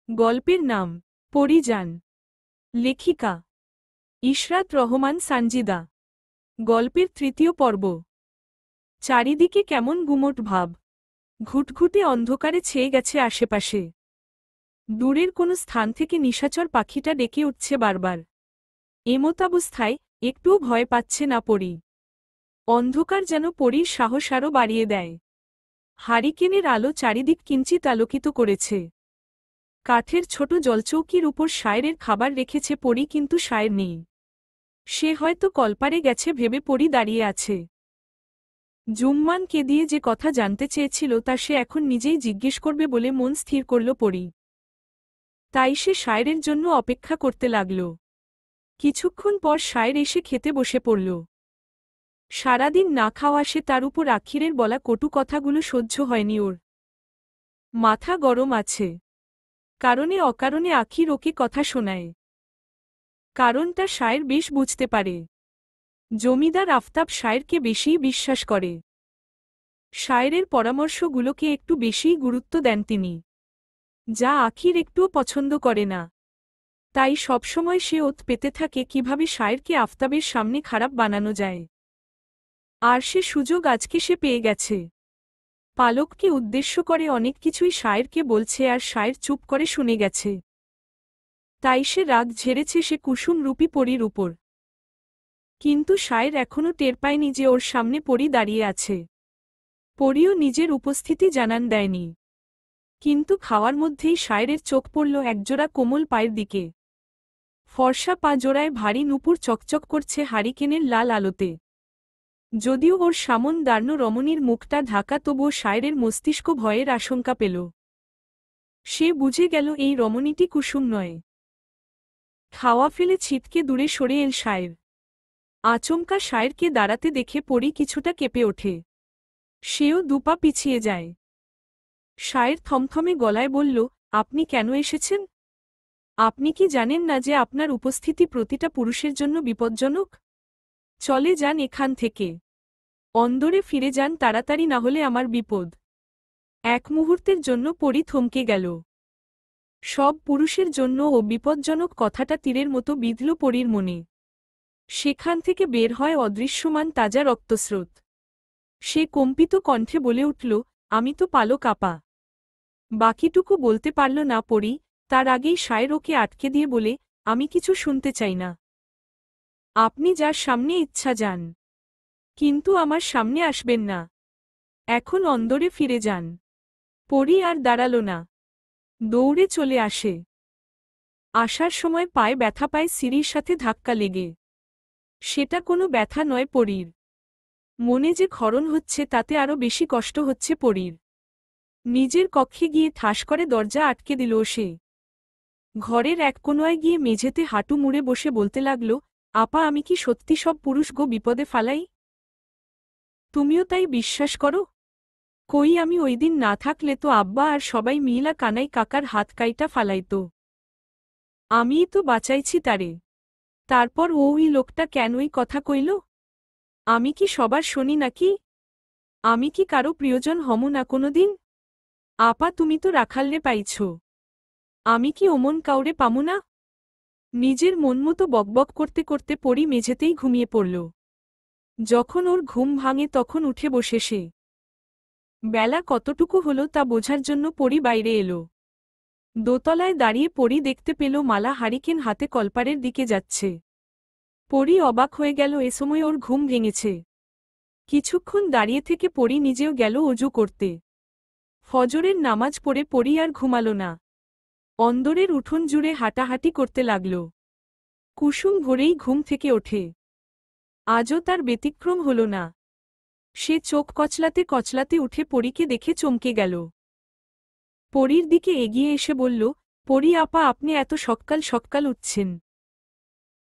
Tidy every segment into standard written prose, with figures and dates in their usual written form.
গল্পের নাম পরিযান। লেখিকা ইশরাত রহমান সানজিদা। গল্পের তৃতীয় পর্ব। চারিদিকে কেমন গুমোট ভাব, ঘুটঘুটে অন্ধকারে ছেয়ে গেছে আশেপাশে। দূরের কোনো স্থান থেকে নিশাচর পাখিটা ডেকে উঠছে বারবার। এমতাবস্থায় একটুও ভয় পাচ্ছে না পরী। অন্ধকার যেন পরীর সাহস আরও বাড়িয়ে দেয়। হারিকেনের আলো চারিদিক কিঞ্চিত আলোকিত করেছে। কাঠের ছোট জলচৌকির উপর শায়েরের খাবার রেখেছে পরী, কিন্তু শায়ের নেই। সে হয়তো কলপারে গেছে ভেবে পরী দাঁড়িয়ে আছে। জুম্মানকে দিয়ে যে কথা জানতে চেয়েছিল তা সে এখন নিজেই জিজ্ঞেস করবে বলে মন স্থির করল পরী। তাই সে শায়েরের জন্য অপেক্ষা করতে লাগল। কিছুক্ষণ পর শায়ের এসে খেতে বসে পড়ল। সারাদিন না খাওয়া সে, তার উপর আখিরের বলা কটু কথাগুলো সহ্য হয়নি ওর। মাথা গরম আছে। কারণে অকারণে আখির ওকে কথা শোনায়। কারণটা শায়ের বেশ বুঝতে পারে। জমিদার আফতাব শায়েরকে বেশিই বিশ্বাস করে। শায়েরের পরামর্শগুলোকে একটু বেশিই গুরুত্ব দেন তিনি, যা আখির একটুও পছন্দ করে না। তাই সবসময় সে ওত পেতে থাকে কিভাবে শায়েরকে আফতাবের সামনে খারাপ বানানো যায়। আর সে সুযোগ আজকে সে পেয়ে গেছে। পালককে উদ্দেশ্য করে অনেক কিছুই শায়েরকে বলছে, আর শায়ের চুপ করে শুনে গেছে। তাই সে রাগ ঝেড়েছে সে কুসুম রূপী পরীর উপর। কিন্তু শায়ের এখনও টের পায়নি যে ওর সামনে পরী দাঁড়িয়ে আছে। পরীও নিজের উপস্থিতি জানান দেয়নি। কিন্তু খাওয়ার মধ্যেই শায়েরের চোখ পড়ল একজোড়া কোমল পায়ের দিকে। ফর্সা পা জোড়ায় ভারী নুপুর চকচক করছে হারিকেনের লাল আলোতে। যদিও ওর সামন দাঁড়ানো রমণীর মুখটা ঢাকা, তবুও শায়েরের মস্তিষ্ক ভয়ের আশঙ্কা পেল। সে বুঝে গেল এই রমণীটি কুসুম নয়। খাওয়া ফেলে ছিটকে দূরে সরে এল শায়ের। আচমকা শায়েরকে দাঁড়াতে দেখে পরী কিছুটা কেঁপে ওঠে। সেও দুপা পিছিয়ে যায়। শায়ের থমথমে গলায় বলল, আপনি কেন এসেছেন? আপনি কি জানেন না যে আপনার উপস্থিতি প্রতিটা পুরুষের জন্য বিপজ্জনক? চলে যান এখান থেকে। অন্দরে ফিরে যান তাড়াতাড়ি, না হলে আমার বিপদ। এক মুহূর্তের জন্য পরী থমকে গেল। সব পুরুষের জন্য ও বিপজ্জনক কথাটা তীরের মতো বিঁধল পরীর মনে। সেখান থেকে বের হয় অদৃশ্যমান তাজা রক্তস্রোত। সে কম্পিত কণ্ঠে বলে উঠল, আমি তো পালক আপা। বাকিটুকু বলতে পারল না পরী। তার আগেই শায়ের ওকে আটকে দিয়ে বলে, আমি কিছু শুনতে চাই না। আপনি যার সামনে ইচ্ছা যান, কিন্তু আমার সামনে আসবেন না। এখন অন্দরে ফিরে যান। পরী আর দাঁড়াল না, দৌড়ে চলে আসে। আসার সময় পায়ে ব্যথা পায় সিঁড়ির সাথে ধাক্কা লেগে। সেটা কোনো ব্যথা নয় পরীর মনে যে ক্ষরণ হচ্ছে তাতে আরও বেশি কষ্ট হচ্ছে পরীর। নিজের কক্ষে গিয়ে ঠাস করে দরজা আটকে দিল সে। ঘরের এক কোণায় গিয়ে মেঝেতে হাঁটু মুড়ে বসে বলতে লাগল, আপা, আমি কি সত্যি সব পুরুষ গো বিপদে ফালাই? তুমিও তাই বিশ্বাস করো? কই, আমি ওই দিন না থাকলে তো আব্বা আর সবাই মিলা কানাই কাকার হাত কাইটা ফালাইত। আমিই তো বাঁচাইছি তারে। তারপর ওই লোকটা কেনই কথা কইল? আমি কি সবার শুনি নাকি? আমি কি কারো প্রিয়জন হমু না কোনোদিন? আপা, তুমি তো রাখালরে পাইছ, আমি কি ওমন কাউরে পামু না? নিজের মনমতো বকবক করতে করতে পরী মেঝেতেই ঘুমিয়ে পড়ল। যখন ওর ঘুম ভাঙে তখন উঠে বসে সে। বেলা কতটুকু হলো তা বোঝার জন্য পরী বাইরে এলো। দোতলায় দাঁড়িয়ে পরী দেখতে পেল মালা হারিকেন হাতে কলপারের দিকে যাচ্ছে। পরী অবাক হয়ে গেল, এ সময় ওর ঘুম ভেঙেছে। কিছুক্ষণ দাঁড়িয়ে থেকে পরী নিজেও গেল অজু করতে। ফজরের নামাজ পড়ে পরী আর ঘুমাল না। অন্দরের উঠোন জুড়ে হাঁটাহাঁটি করতে লাগল। কুসুম ভোরেই ঘুম থেকে ওঠে। আজও তার ব্যতিক্রম হল না। সে চোখ কচলাতে কচলাতে উঠে পরীকে দেখে চমকে গেল। পরীর দিকে এগিয়ে এসে বলল, পরী আপা, আপনি এত সকাল সকাল উঠছেন?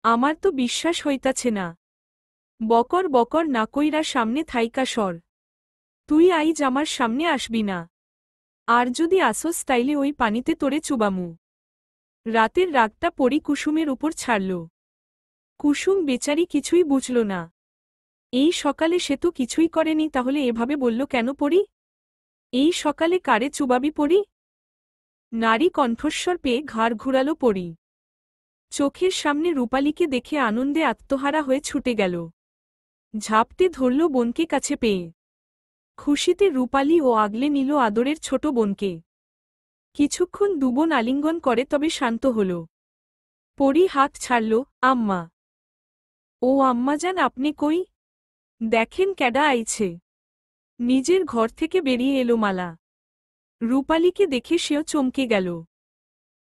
আমার তো বিশ্বাস হইতাছে না। বকর বকর না কইরা সামনে থাইকা সর। তুই আইজ আমার সামনে আসবি না। আর যদি আসস তাইলে ওই পানিতে তোরে চুবামু। রাতের রাগটা পরী কুসুমের উপর ছাড়ল। কুসুম বেচারি কিছুই বুঝল না। এই সকালে সে তো কিছুই করেনি, তাহলে এভাবে বলল কেন পরী? এই সকালে কারে চুবাবি পরী? নারী কণ্ঠস্বর পেয়ে ঘাড় ঘুরালো পরী। চোখের সামনে রূপালীকে দেখে আনন্দে আত্মহারা হয়ে ছুটে গেল। ঝাপটে ধরল বোনকে কাছে পেয়ে। খুশিতে রূপালী ও আগলে নিল আদরের ছোট বোনকে। কিছুক্ষণ দুবোন আলিঙ্গন করে তবে শান্ত হল। পরী হাত ছাড়ল। আম্মা। ও আম্মাজান আপনি কই? দেখেন ক্যাডা আইছে। নিজের ঘর থেকে বেরিয়ে এলো মালা। রূপালীকে দেখে সেও চমকে গেল।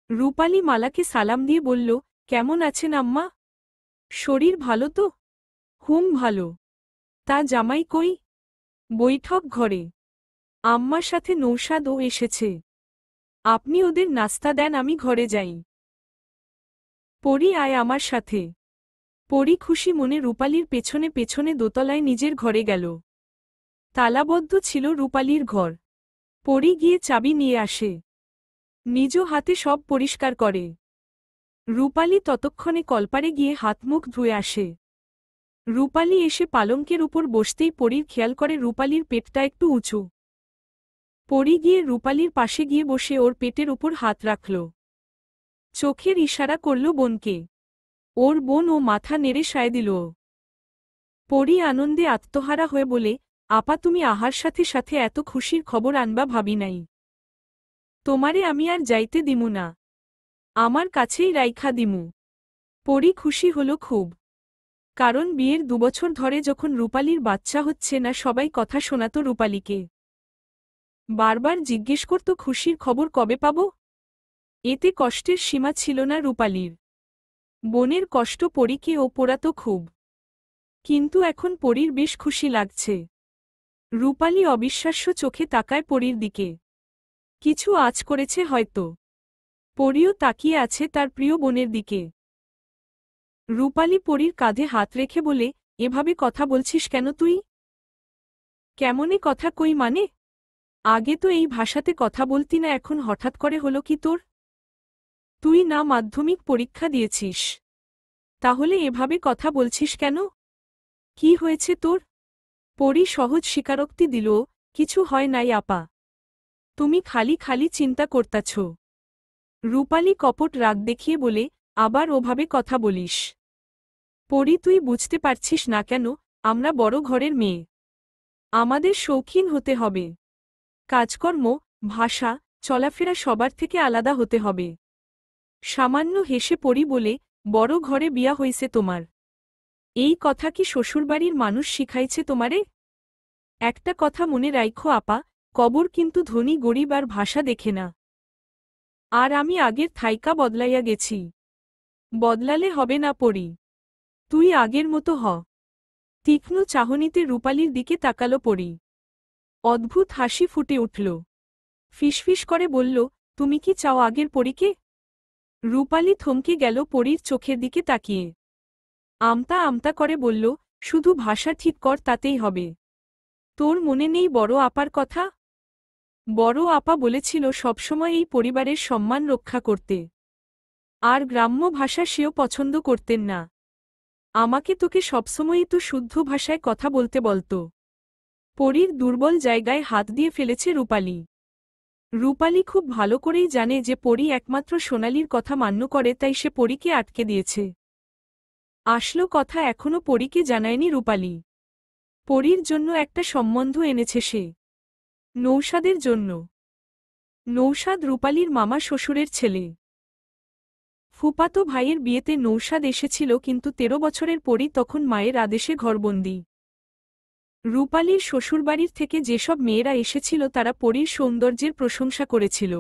রূপালী মালাকে সালাম দিয়ে বলল, কেমন আছেন আম্মা? শরীর ভালো তো? হুম ভালো। তা জামাই কই? বৈঠক ঘরে। আম্মার সাথে নৌশাদও এসেছে। আপনি ওদের নাস্তা দেন, আমি ঘরে যাই। পরী আয় আমার সাথে। পরী খুশি মনে রূপালীর পেছনে পেছনে দোতলায় নিজের ঘরে গেল। তালাবদ্ধ ছিল রূপালীর ঘর। পরী গিয়ে চাবি নিয়ে আসে। নিজ হাতে সব পরিষ্কার করে। রূপালী ততক্ষণে কলপারে গিয়ে হাতমুখ ধুয়ে আসে। রূপালী এসে পালঙ্কের উপর বসতেই পরীর খেয়াল করে রূপালীর পেটটা একটু উঁচু। পরী গিয়ে রূপালীর পাশে গিয়ে বসে ওর পেটের উপর হাত রাখল। চোখের ইশারা করল বোনকে। ওর বোন ও মাথা নেড়ে সায় দিল। পরী আনন্দে আত্মহারা হয়ে বলে, আপা তুমি আহার সাথে সাথে এত খুশির খবর আনবা ভাবি নাই। তোমারে আমি আর যাইতে দিমু না। আমার কাছেই রাইখা দিমু। পরী খুশি হল খুব। কারণ বিয়ের 2 বছর ধরে যখন রূপালীর বাচ্চা হচ্ছে না সবাই কথা শোনাত রূপালীকে। বারবার জিজ্ঞেস করত খুশির খবর কবে পাব। এতে কষ্টের সীমা ছিল না রূপালীর। বোনের কষ্ট পরীকে ও পোড়াত খুব। কিন্তু এখন পরীর বেশ খুশি লাগছে। রূপালী অবিশ্বাস্য চোখে তাকায় পরীর দিকে। কিছু আঁচ করেছে হয়তো। পরীও তাকিয়ে আছে তার প্রিয় বোনের দিকে। রূপালী পরীর কাঁধে হাত রেখে বলে, এভাবে কথা বলছিস কেন তুই? কেমনে কথা কই মানে? আগে তো এই ভাষাতে কথা বলতি না, এখন হঠাৎ করে হলো কি তোর? তুই না মাধ্যমিক পরীক্ষা দিয়েছিস? তাহলে এভাবে কথা বলছিস কেন? কি হয়েছে তোর? পরী সহজ স্বীকারোক্তি দিল, কিছু হয় নাই আপা। তুমি খালি খালি চিন্তা করতাছ। রূপালী কপট রাগ দেখিয়ে বলে, আবার ওভাবে কথা বলিস। পরী তুই বুঝতে পারছিস না কেন, আমরা বড় ঘরের মেয়ে। আমাদের শৌখিন হতে হবে। কাজকর্ম, ভাষা, চলাফেরা সবার থেকে আলাদা হতে হবে। সামান্য হেসে পরী বলে, বড় ঘরে বিয়া হইছে তোমার। এই কথা কি শ্বশুরবাড়ির মানুষ শিখাইছে তোমারে? একটা কথা মনে রাইখো আপা, কবর কিন্তু ধনী গরিব আর ভাষা দেখে না। আর আমি আগের থাইকা বদলাইয়া গেছি। বদলালে হবে না পরী। তুই আগের মতো হ। তীক্ষ্ণ চাহনিতে রূপালীর দিকে তাকালো পরী। অদ্ভুত হাসি ফুটে উঠল। ফিসফিস করে বলল, তুমি কি চাও আগের পরীকে? রূপালী থমকে গেল পরীর চোখের দিকে তাকিয়ে। আমতা আমতা করে বলল, শুধু ভাষা ঠিক কর তাতেই হবে। তোর মনে নেই বড় আপার কথা? বড় আপা বলেছিল সবসময় এই পরিবারের সম্মান রক্ষা করতে। আর গ্রাম্য ভাষা সেও পছন্দ করতেন না। আমাকে তোকে সবসময়ই তো শুদ্ধ ভাষায় কথা বলতে বলত। পরীর দুর্বল জায়গায় হাত দিয়ে ফেলেছে রূপালী। রূপালী খুব ভালো করেই জানে যে পরী একমাত্র সোনালীর কথা মান্য করে, তাই সে পরীকে আটকে দিয়েছে। আসল কথা এখনো পরীকে জানায়নি রূপালী। পরীর জন্য একটা সম্বন্ধ এনেছে সে। নৌশাদের জন্য। নৌশাদ রূপালীর মামা শ্বশুরের ছেলে। ফুপাতো ভাইয়ের বিয়েতে নৌশাদ এসেছিল, কিন্তু 13 বছরের পরী তখন মায়ের আদেশে ঘরবন্দি। রূপালীর শ্বশুরবাড়ির থেকে যেসব মেয়েরা এসেছিল তারা পরীর সৌন্দর্যের প্রশংসা করেছিল।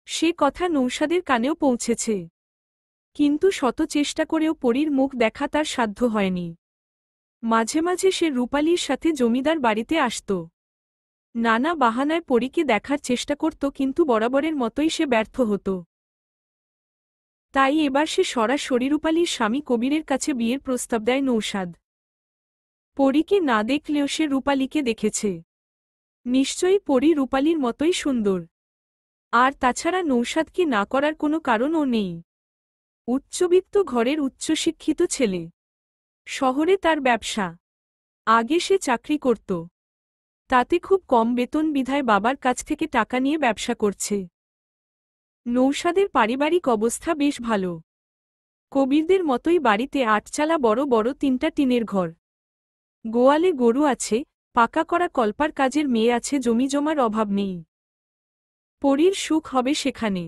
সে কথা নৌশাদের কানেও পৌঁছেছে। কিন্তু শত চেষ্টা করেও পরীর মুখ দেখা তার সাধ্য হয়নি। মাঝে মাঝে সে রূপালীর সাথে জমিদার বাড়িতে আসত। নানা বাহানায় পরীকে দেখার চেষ্টা করত, কিন্তু বরাবরের মতোই সে ব্যর্থ হতো। তাই এবার সে সরাসরি রূপালীর স্বামী কবিরের কাছে বিয়ের প্রস্তাব দেয় নৌশাদ। পরীকে না দেখলেও সে রূপালীকে দেখেছে। নিশ্চয়ই পরী রূপালীর মতোই সুন্দর। আর তাছাড়া নৌশাদকে না করার কোনো কারণও নেই। উচ্চবিত্ত ঘরের উচ্চশিক্ষিত ছেলে। শহরে তার ব্যবসা। আগে সে চাকরি করত। তাতে খুব কম বেতন বিধায় বাবার কাছ থেকে টাকা নিয়ে ব্যবসা করছে। নৌশাদের পারিবারিক অবস্থা বেশ ভালো। কবিরদের মতোই বাড়িতে আটচালা বড় বড় 3টা টিনের ঘর। গোয়ালে গরু আছে, পাকা করা কলপার কাজের মেয়ে আছে, জমিজমার অভাব নেই। পরীর সুখ হবে সেখানে,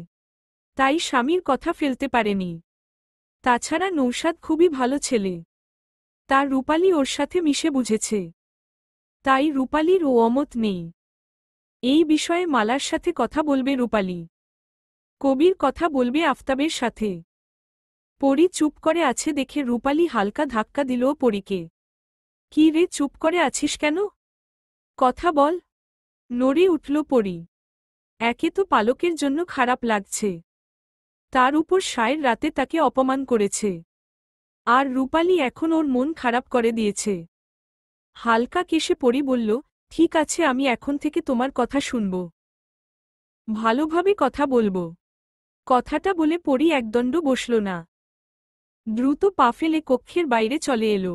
তাই স্বামীর কথা ফেলতে পারেনি। তাছাড়া নৌশাদ খুবই ভালো ছেলে, তার রূপালী ওর সাথে মিশে বুঝেছে, তাই রূপালীর ও অমত নেই। এই বিষয়ে মালার সাথে কথা বলবে রূপালী, কবির কথা বলবে আফতাবের সাথে। পরী চুপ করে আছে দেখে রূপালী হালকা ধাক্কা দিল পরীকে। কি রে, চুপ করে আছিস কেন? কথা বল। নড়ে উঠল পরী। একে তো পালকের জন্য খারাপ লাগছে, তার উপর সায়ের রাতে তাকে অপমান করেছে, আর রূপালী এখন ওর মন খারাপ করে দিয়েছে। হালকা কেশে পরী বলল, ঠিক আছে, আমি এখন থেকে তোমার কথা শুনব, ভালোভাবে কথা বলবো। কথাটা বলে পরী একদণ্ড বসল না, দ্রুত পা ফেলে কক্ষের বাইরে চলে এলো।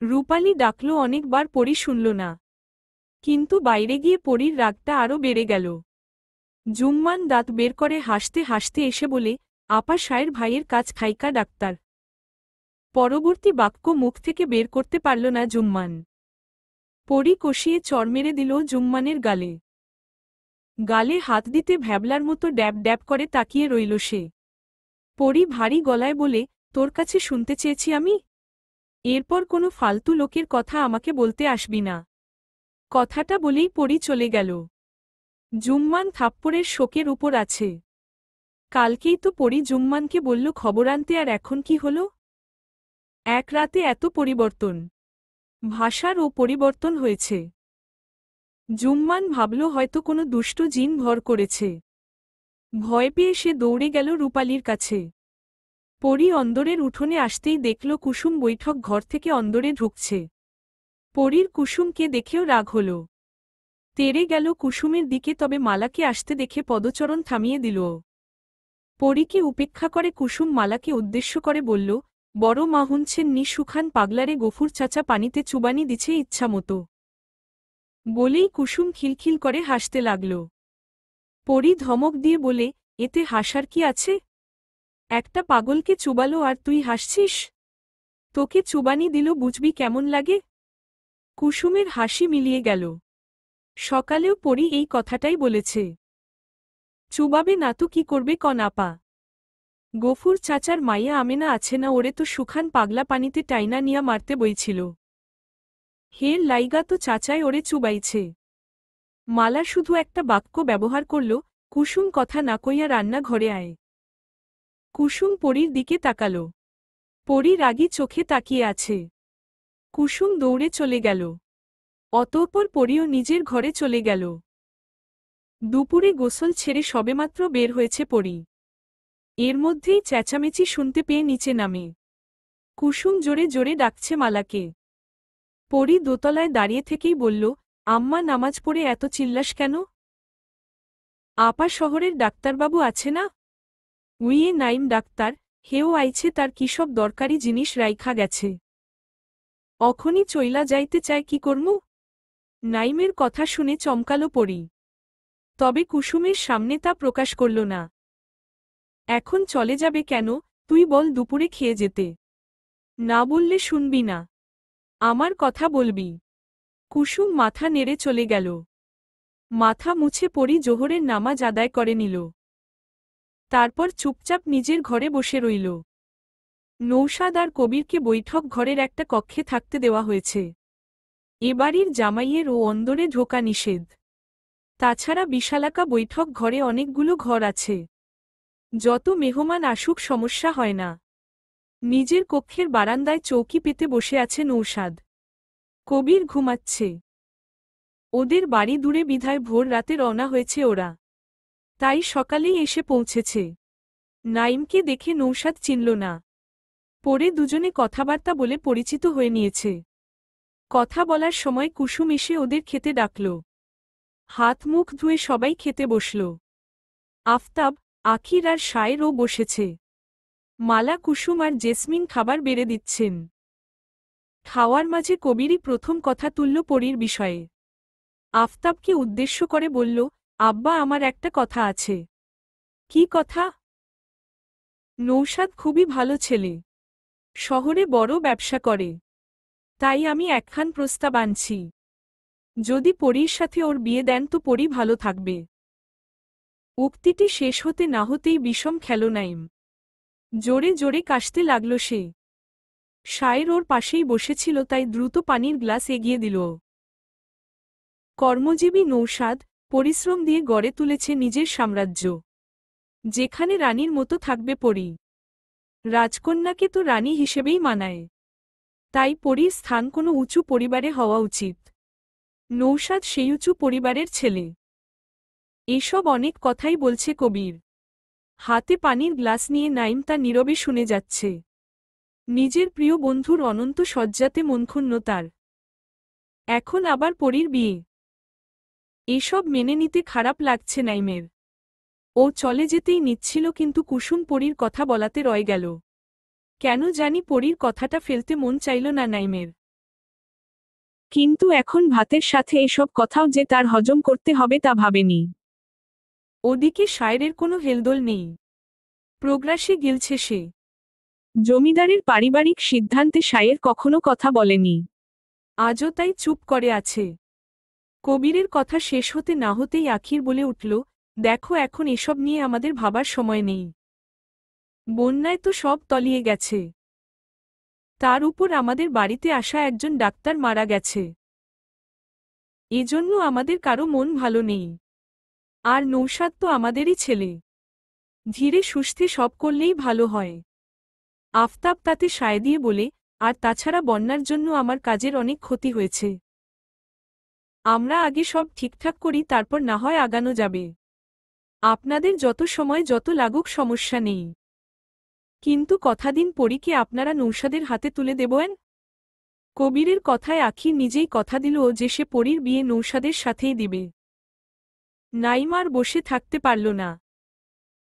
রূপালী ডাকল অনেকবার, পরী শুনল না, কিন্তু বাইরে গিয়ে পরীর রাগটা আরও বেড়ে গেল। জুম্মান দাঁত বের করে হাসতে হাসতে এসে বলে, আপা, সায়ের ভাইয়ের কাজ খাইকা ডাক্তার। পরবর্তী বাক্য মুখ থেকে বের করতে পারল না জুম্মান। পরী কষিয়ে চড় মেরে দিল জুম্মানের গালে। গালে হাত দিতে ভ্যাবলার মতো ড্যাব ড্যাব করে তাকিয়ে রইল সে। পরী ভারী গলায় বলে, তোর কাছে শুনতে চেয়েছি আমি? এরপর কোনো ফালতু লোকের কথা আমাকে বলতে আসবি না। কথাটা বলেই পরী চলে গেল। জুম্মান থাপ্পড়ের শোকের উপর আছে। কালকেই তো পরী জুম্মানকে বলল খবর আনতে, আর এখন কি হল? এক রাতে এত পরিবর্তন, ভাষারও পরিবর্তন হয়েছে। জুম্মান ভাবল হয়তো কোনো দুষ্ট জিন ভর করেছে। ভয় পেয়ে সে দৌড়ে গেল রূপালীর কাছে। পরী অন্দরের উঠোনে আসতেই দেখল কুসুম বৈঠক ঘর থেকে অন্দরে ঢুকছে। পরীর কুসুমকে দেখেও রাগ হল, তেড়ে গেল কুসুমের দিকে, তবে মালাকে আসতে দেখে পদচরণ থামিয়ে দিল। পরীকে উপেক্ষা করে কুসুম মালাকে উদ্দেশ্য করে বলল, বড় মা হুনছেন নি, সুখান পাগলারে গফুর চাচা পানিতে চুবানি দিছে ইচ্ছামতো। বলেই কুসুম খিলখিল করে হাসতে লাগল। পরী ধমক দিয়ে বলে, এতে হাসার কি আছে? একটা পাগলকে চুবালো আর তুই হাসছিস? তোকে চুবানি দিল, বুঝবি কেমন লাগে। কুসুমের হাসি মিলিয়ে গেল। সকালেও পরী এই কথাটাই বলেছে। চুবাবে না তো কি করবে কন আপা? গফুর চাচার মাইয়া আমেনা আছে না, ওরে তো সুখান পাগলা পানিতে টাইনা নিয়া মারতে বইছিল। হের লাইগা তো চাচায় ওরে চুবাইছে। মালা শুধু একটা বাক্য ব্যবহার করল, কুসুম কথা না কইয়া রান্না ঘরে আয়। কুসুম পরীর দিকে তাকাল। পরী রাগী চোখে তাকিয়ে আছে। কুসুম দৌড়ে চলে গেল। অতঃপর পরীও নিজের ঘরে চলে গেল। দুপুরে গোসল ছেড়ে সবেমাত্র বের হয়েছে পরী। এর মধ্যেই চেঁচামেচি শুনতে পেয়ে নিচে নামে। কুসুম জোরে জোরে ডাকছে মালাকে। পরী দোতলায় দাঁড়িয়ে থেকেই বলল, আম্মা, নামাজ পড়ে এত চিল্লাস কেন? আপা, শহরের ডাক্তারবাবু আছে না? উইয়ে নাইম ডাক্তার, হেও আইছে, তার কিসব দরকারি জিনিস রাইখা গেছে। অখনি চইলা যাইতে চায়, কি করমু? নাইমের কথা শুনে চমকালো পরী, তবে কুসুমের সামনে তা প্রকাশ করল না। এখন চলে যাবে কেন? তুই বল, দুপুরে খেয়ে যেতে। না বললে শুনবি না, আমার কথা বলবি। কুসুম মাথা নেড়ে চলে গেল। মাথা মুছে পরী জোহরের নামাজ আদায় করে নিল। তারপর চুপচাপ নিজের ঘরে বসে রইল। নৌশাদ আর কবিরকে বৈঠক ঘরের একটা কক্ষে থাকতে দেওয়া হয়েছে। এ বাড়ির জামাইয়ের ও অন্দরে ঢোকা নিষেধ। তাছাড়া বিশালাকা বৈঠক ঘরে অনেকগুলো ঘর আছে, যত মেহমান আসুক সমস্যা হয় না। নিজের কক্ষের বারান্দায় চৌকি পেতে বসে আছে নৌশাদ। কবির ঘুমাচ্ছে। ওদের বাড়ি দূরে বিধায় ভোর রাতে রওনা হয়েছে ওরা, তাই সকালেই এসে পৌঁছেছে। নাইমকে দেখে নৌশাদ চিনল না। পরে দুজনে কথাবার্তা বলে পরিচিত হয়ে নিয়েছে। কথা বলার সময় কুসুম এসে ওদের খেতে ডাকল। হাত মুখ ধুয়ে সবাই খেতে বসল। আফতাব, আখির আর সায়েরও বসেছে। মালা, কুসুম আর জেসমিন খাবার বেড়ে দিচ্ছেন। খাওয়ার মাঝে কবিরই প্রথম কথা তুলল পরীর বিষয়ে। আফতাবকে উদ্দেশ্য করে বলল, আব্বা, আমার একটা কথা আছে। কি কথা? নৌশাদ খুবই ভালো ছেলে, শহরে বড় ব্যবসা করে। তাই আমি একখান প্রস্তাব আনছি, যদি পরীর সাথে ওর বিয়ে দেন তো পরী ভালো থাকবে। উক্তিটি শেষ হতে না হতেই বিষম খেল নাইম। জোরে জোরে কাশতে লাগল সে। শায়ের ওর পাশেই বসেছিল, তাই দ্রুত পানির গ্লাস এগিয়ে দিল। কর্মজীবী নৌশাদ পরিশ্রম দিয়ে গড়ে তুলেছে নিজের সাম্রাজ্য, যেখানে রানীর মতো থাকবে পরী। রাজকন্যাকে তো রানী হিসেবেই মানায়, তাই পরীর স্থান কোনো উঁচু পরিবারে হওয়া উচিত। নৌশাদ সেই উঁচু পরিবারের ছেলে। এসব অনেক কথাই বলছে কবির। হাতে পানির গ্লাস নিয়ে নাইম তা নীরবে শুনে যাচ্ছে। নিজের প্রিয় বন্ধুর অনন্ত শয্যাতে মনক্ষুণ্ণ তার। এখন আবার পরীর বিয়ে। এসব মেনে নিতে খারাপ লাগছে নাইমের। ও চলে যেতেই নিচ্ছিল, কিন্তু কুসুম পরীর কথা বলাতে রয়ে গেল। কেন জানি পরীর কথাটা ফেলতে মন চাইল না নাইমের। কিন্তু এখন ভাতের সাথে এসব কথাও যে তার হজম করতে হবে তা ভাবেনি। ওদিকে শায়েরের কোনো হেলদোল নেই, প্রগ্রাসে গিলছে সে। জমিদারের পারিবারিক সিদ্ধান্তে শায়ের কখনো কথা বলেনি, আজও তাই চুপ করে আছে। কবিরের কথা শেষ হতে না হতেই আখির বলে উঠল, দেখো এখন এসব নিয়ে আমাদের ভাবার সময় নেই। বন্যায় তো সব তলিয়ে গেছে, তার উপর আমাদের বাড়িতে আসা একজন ডাক্তার মারা গেছে। এজন্য আমাদের কারো মন ভালো নেই। আর নৌশাদ তো আমাদেরই ছেলে, ধীরে সুস্থে সব করলেই ভালো হয়। আফতাব তাতে সায় দিয়ে বলে, আর তাছাড়া বন্যার জন্য আমার কাজের অনেক ক্ষতি হয়েছে। আমরা আগে সব ঠিকঠাক করি, তারপর না হয় আগানো যাবে। আপনাদের যত সময় যত লাগুক সমস্যা নেই, কিন্তু কথা দিন পরীকে আপনারা নৌশাদের হাতে তুলে দেবেন। কবিরের কথায় আখি নিজেই কথা দিল যে সে পরীর বিয়ে নৌশাদের সাথেই দিবে। নাইম আর বসে থাকতে পারল না,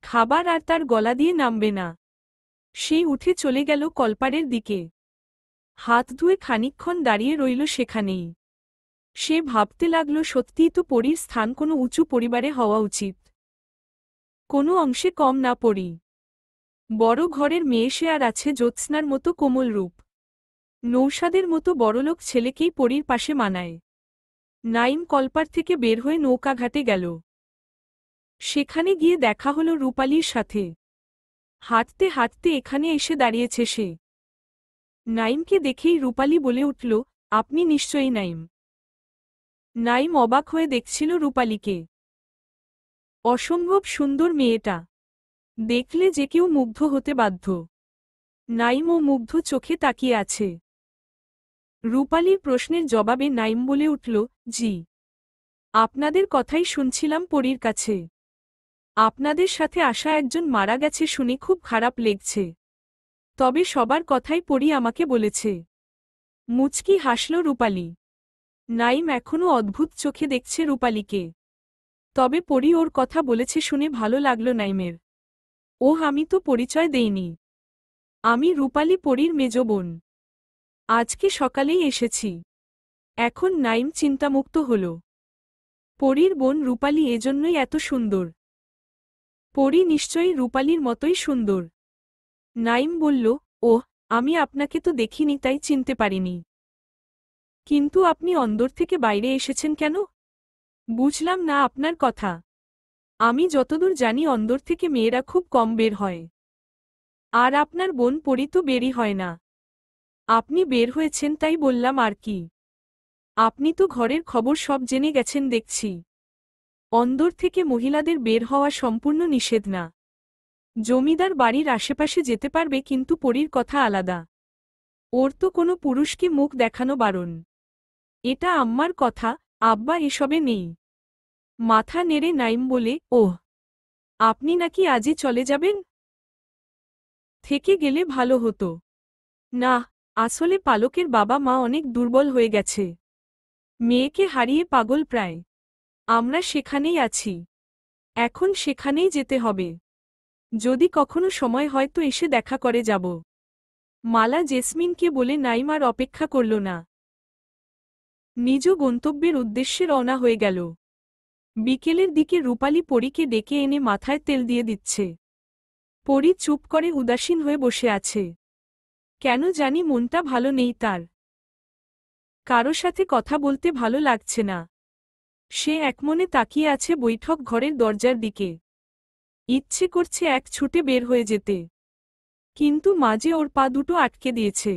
খাবার আর তার গলা দিয়ে নামবে না। সে উঠে চলে গেল কলপাড়ের দিকে। হাত ধুয়ে খানিকক্ষণ দাঁড়িয়ে রইল সেখানেই। সে ভাবতে লাগল, সত্যিই তো পরীর স্থান কোনো উঁচু পরিবারে হওয়া উচিত, কোনো অংশে কম না পড়ি। বড় ঘরের মেয়ে সে, আর আছে জ্যোৎস্নার মতো কোমল রূপ। নৌশাদের মতো বড়লোক ছেলেকেই পরীর পাশে মানায়। নাইম কলপার থেকে বের হয়ে নৌকাঘাটে গেল। সেখানে গিয়ে দেখা হলো রূপালীর সাথে। হাঁটতে হাঁটতে এখানে এসে দাঁড়িয়েছে সে। নাইমকে দেখেই রূপালী বলে উঠল, আপনি নিশ্চয়ই নাইম। নাইম অবাক হয়ে দেখছিল রূপালীকে। অসম্ভব সুন্দর মেয়েটা, দেখলে যে কেউ মুগ্ধ হতে বাধ্য। নাইম ও মুগ্ধ চোখে তাকিয়ে আছে। রূপালীর প্রশ্নের জবাবে নাইম বলে উঠল, জি, আপনাদের কথাই শুনছিলাম পরীর কাছে। আপনাদের সাথে আসা একজন মারা গেছে শুনে খুব খারাপ লেগছে, তবে সবার কথাই পরী আমাকে বলেছে। মুচকি হাসল রূপালী। নাইম এখনও অদ্ভুত চোখে দেখছে রূপালীকে। তবে পরী ওর কথা বলেছে শুনে ভালো লাগল নাইমের। আমি তো পরিচয় দেইনি। আমি রূপালী পরীর মেজ বোন। আজকে সকালেই এসেছি। এখন নাইম চিন্তামুক্ত হল। পরীর বোন রূপালী এজন্যই এত সুন্দর। পরী নিশ্চয়ই রূপালীর মতোই সুন্দর। নাইম বলল, ওহ, আমি আপনাকে তো দেখিনি তাই চিনতে পারিনি। কিন্তু আপনি অন্দর থেকে বাইরে এসেছেন কেন? বুঝলাম না আপনার কথা। আমি যতদূর জানি অন্দর থেকে মেয়েরা খুব কম বের হয়। আর আপনার বোন পরী তো বেরই হয় না। আপনি বের হয়েছেন তাই বললাম আর কি। আপনি তো ঘরের খবর সব জেনে গেছেন দেখছি। অন্দর থেকে মহিলাদের বের হওয়া সম্পূর্ণ নিষেধ না। জমিদার বাড়ির আশেপাশে যেতে পারবে, কিন্তু পরীর কথা আলাদা। ওর তো কোনো পুরুষকে মুখ দেখানো বারণ। এটা আম্মার কথা, আব্বা এসবে নেই। মাথা নেড়ে নাইম বলে, ওহ, আপনি নাকি আজই চলে যাবেন? থেকে গেলে ভালো হতো। না, আসলে পালকের বাবা মা অনেক দুর্বল হয়ে গেছে। মেয়েকে হারিয়ে পাগল প্রায়। আমরা সেখানেই আছি। এখন সেখানেই যেতে হবে। যদি কখনো সময় হয় তো এসে দেখা করে যাব। মালা জেসমিনকে বলে নাইম আর অপেক্ষা করল না। নিজ গন্তব্যের উদ্দেশ্যে রওনা হয়ে গেল। বিকেলের দিকে রূপালী পরীকে ডেকে এনে মাথায় তেল দিয়ে দিচ্ছে। পরী চুপ করে উদাসীন হয়ে বসে আছে। কেন জানি মনটা ভালো নেই তার। কারো সাথে কথা বলতে ভালো লাগছে না। সে একমনে তাকিয়ে আছে বৈঠক ঘরের দরজার দিকে। ইচ্ছে করছে এক ছুটে বের হয়ে যেতে, কিন্তু মাঝে ওর পা দুটো আটকে দিয়েছে।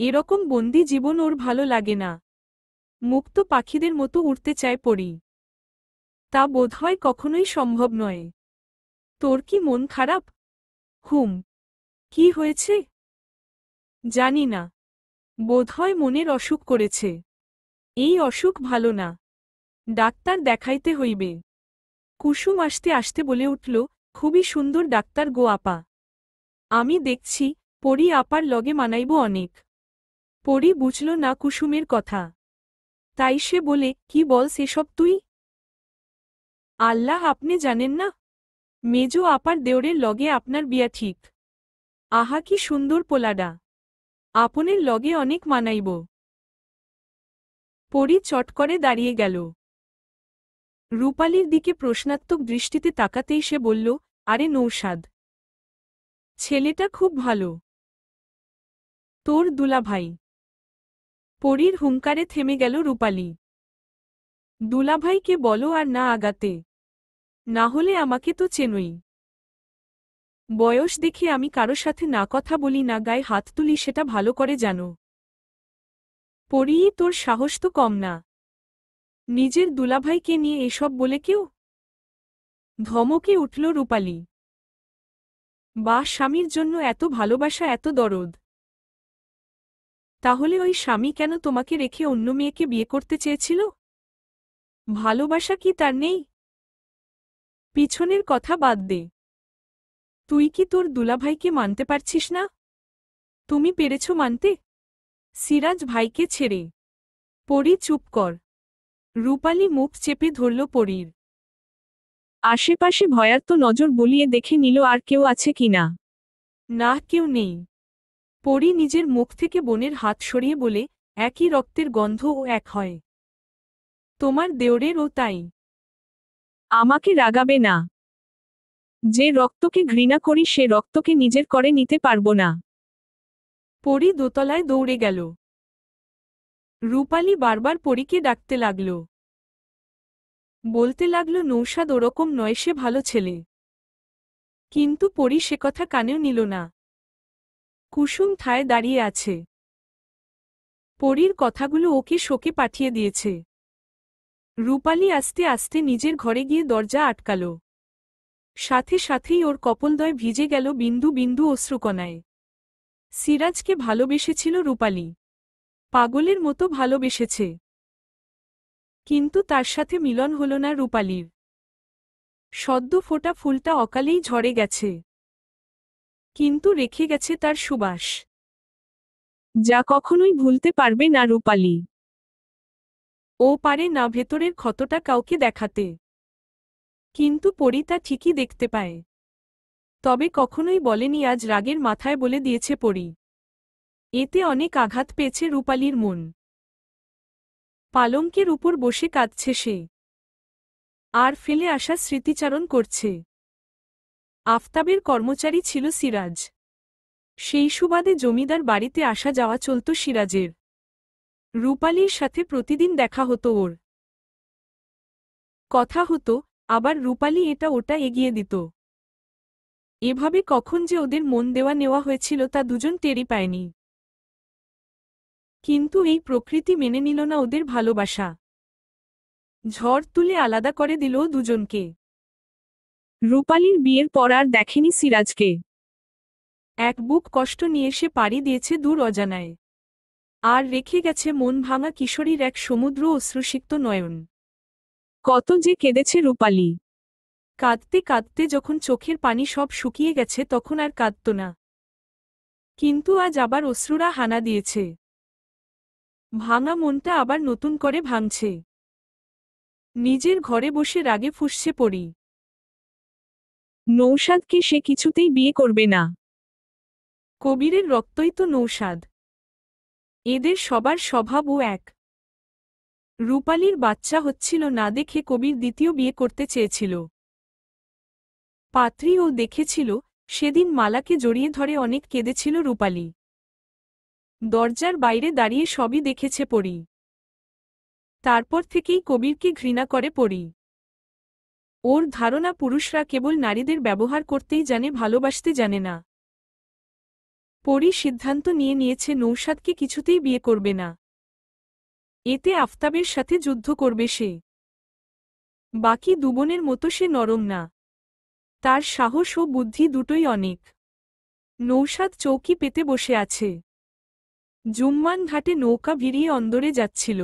এরকম বন্দি জীবন ওর ভালো লাগে না। মুক্ত পাখিদের মতো উড়তে চায় পরী। তা বোধহয় কখনোই সম্ভব নয়। তোর কি মন খারাপ? হুম। কি হয়েছে? জানি না, বোধহয় মনের অসুখ করেছে। এই অসুখ ভালো না, ডাক্তার দেখাইতে হইবে। কুসুম আসতে আসতে বলে উঠল, খুবই সুন্দর ডাক্তার গো আপা। আমি দেখছি পরী আপার লগে মানাইব অনেক। পরী বুঝল না কুসুমের কথা। তাই সে বলে, কি বলস এসব তুই? আল্লাহ, আপনি জানেন না? মেজো আপার দেওরের লগে আপনার বিয়া ঠিক। আহা কি সুন্দর পোলাডা, আপনের লগে অনেক মানাইব। পরী চট করে দাঁড়িয়ে গেল। রূপালীর দিকে প্রশ্নাত্মক দৃষ্টিতে তাকাতেই সে বলল, আরে নৌশাদ, ছেলেটা খুব ভালো। তোর দুলাভাই। পরীর হুঙ্কারে থেমে গেল রূপালী। দুলাভাইকে বলো আর না আগাতে, না হলে আমাকে তো চেনই। বয়স দেখে আমি কারো সাথে না কথা বলি না গায়ে হাত তুলি, সেটা ভালো করে জানো। পরী, তোর সাহস তো কম না। নিজের দুলাভাইকে নিয়ে এসব বলে কেউ? ধমকে উঠল রূপালী। বা স্বামীর জন্য এত ভালোবাসা, এত দরদ। তাহলে ওই স্বামী কেন তোমাকে রেখে অন্য মেয়েকে বিয়ে করতে চেয়েছিল? ভালোবাসা কি তার নেই? পিছনের কথা বাদ দে। তুই কি তোর দুলাভাইকে মানতে পারছিস না? তুমি পেরেছ মানতে সিরাজ ভাইকে ছেড়ে? পরী, চুপ কর। রূপালী মুখ চেপে ধরল পরীর। আশেপাশে ভয়ার্ত নজর বুলিয়ে দেখে নিল আর কেউ আছে কিনা। না, কেউ নেই। পরী নিজের মুখ থেকে বোনের হাত সরিয়ে বলে, একই রক্তের গন্ধ ও এক হয়। তোমার দেওরেরও তাই। আমাকে রাগাবে না। যে রক্তকে ঘৃণা করি সে রক্তকে নিজের করে নিতে পারবো না। পরী দোতলায় দৌড়ে গেল। রূপালী বারবার পরীকে ডাকতে লাগল। বলতে লাগল, নৌশাদ ওরকম নয়, সে ভালো ছেলে। কিন্তু পরী সে কথা কানেও নিল না। কুসুম ঠায় দাঁড়িয়ে আছে। পরীর কথাগুলো ওকে শোকে পাঠিয়ে দিয়েছে। রূপালী আস্তে আস্তে নিজের ঘরে গিয়ে দরজা আটকাল। সাথে সাথেই ওর কপলদয় ভিজে গেল বিন্দু বিন্দু অশ্রুকণায়। সিরাজকে ভালোবেসেছিল রূপালী, পাগলের মতো ভালোবেসেছে। কিন্তু তার সাথে মিলন হল না রূপালীর। সদ্য ফোটা ফুলটা অকালেই ঝরে গেছে, কিন্তু রেখে গেছে তার সুবাস, যা কখনোই ভুলতে পারবে না রূপালী। ও পারে না ভেতরের ক্ষতটা কাউকে দেখাতে, কিন্তু পরী তা ঠিকই দেখতে পায়। তবে কখনোই বলেনি, আজ রাগের মাথায় বলে দিয়েছে পরী। এতে অনেক আঘাত পেয়েছে রূপালীর মন। পালঙ্কের উপর বসে কাঁদছে সে, আর ফেলে আসা স্মৃতিচারণ করছে। আফতাবের কর্মচারী ছিল সিরাজ। সেই সুবাদে জমিদার বাড়িতে আসা যাওয়া চলত সিরাজের। রূপালীর সাথে প্রতিদিন দেখা হতো ওর, কথা হতো, আবার রূপালী এটা ওটা এগিয়ে দিত। এভাবে কখন যে ওদের মন দেওয়া নেওয়া হয়েছিল তা দুজন টেরই পায়নি। কিন্তু এই প্রকৃতি মেনে নিল না ওদের ভালোবাসা। ঝড় তুলে আলাদা করে দিল দুজনকে। রূপালীর বিয়ের পর আর দেখেনি সিরাজকে। এক বুক কষ্ট নিয়ে সে পাড়ি দিয়েছে দূর অজানায়। আর রেখে গেছে মন ভাঙা কিশোরীর এক সমুদ্র অশ্রুসিক্ত নয়ন। কত যে কেঁদেছে রূপালী। কাঁদতে কাঁদতে যখন চোখের পানি সব শুকিয়ে গেছে তখন আর কাঁদত না। কিন্তু আজ আবার অশ্রুরা হানা দিয়েছে। ভাঙা মনটা আবার নতুন করে ভাঙছে। নিজের ঘরে বসে রাগে ফুঁসছে পরী। নৌশাদকে সে কিছুতেই বিয়ে করবে না। কবিরের রক্তই তো নৌশাদ। এদের সবার স্বভাবও এক। রূপালীর বাচ্চা হচ্ছিল না দেখে কবির দ্বিতীয় বিয়ে করতে চেয়েছিল। পাত্রীও দেখেছিল, সেদিন মালাকে জড়িয়ে ধরে অনেক কেঁদেছিল রূপালী। দরজার বাইরে দাঁড়িয়ে সবই দেখেছে পরী। তারপর থেকেই কবিরকে ঘৃণা করে পরী। ওর ধারণা পুরুষরা কেবল নারীদের ব্যবহার করতেই জানে, ভালোবাসতে জানে না। পরী সিদ্ধান্ত নিয়েছে নৌশাদকে কিছুতেই বিয়ে করবে না। এতে আফতাবের সাথে যুদ্ধ করবে সে। বাকি দুবোনের মতো সে নরম না, তার সাহস ও বুদ্ধি দুটোই অনেক। নৌশাদ চৌকি পেতে বসে আছে। জুম্মান ঘাটে নৌকা ভিড়িয়ে অন্দরে যাচ্ছিল।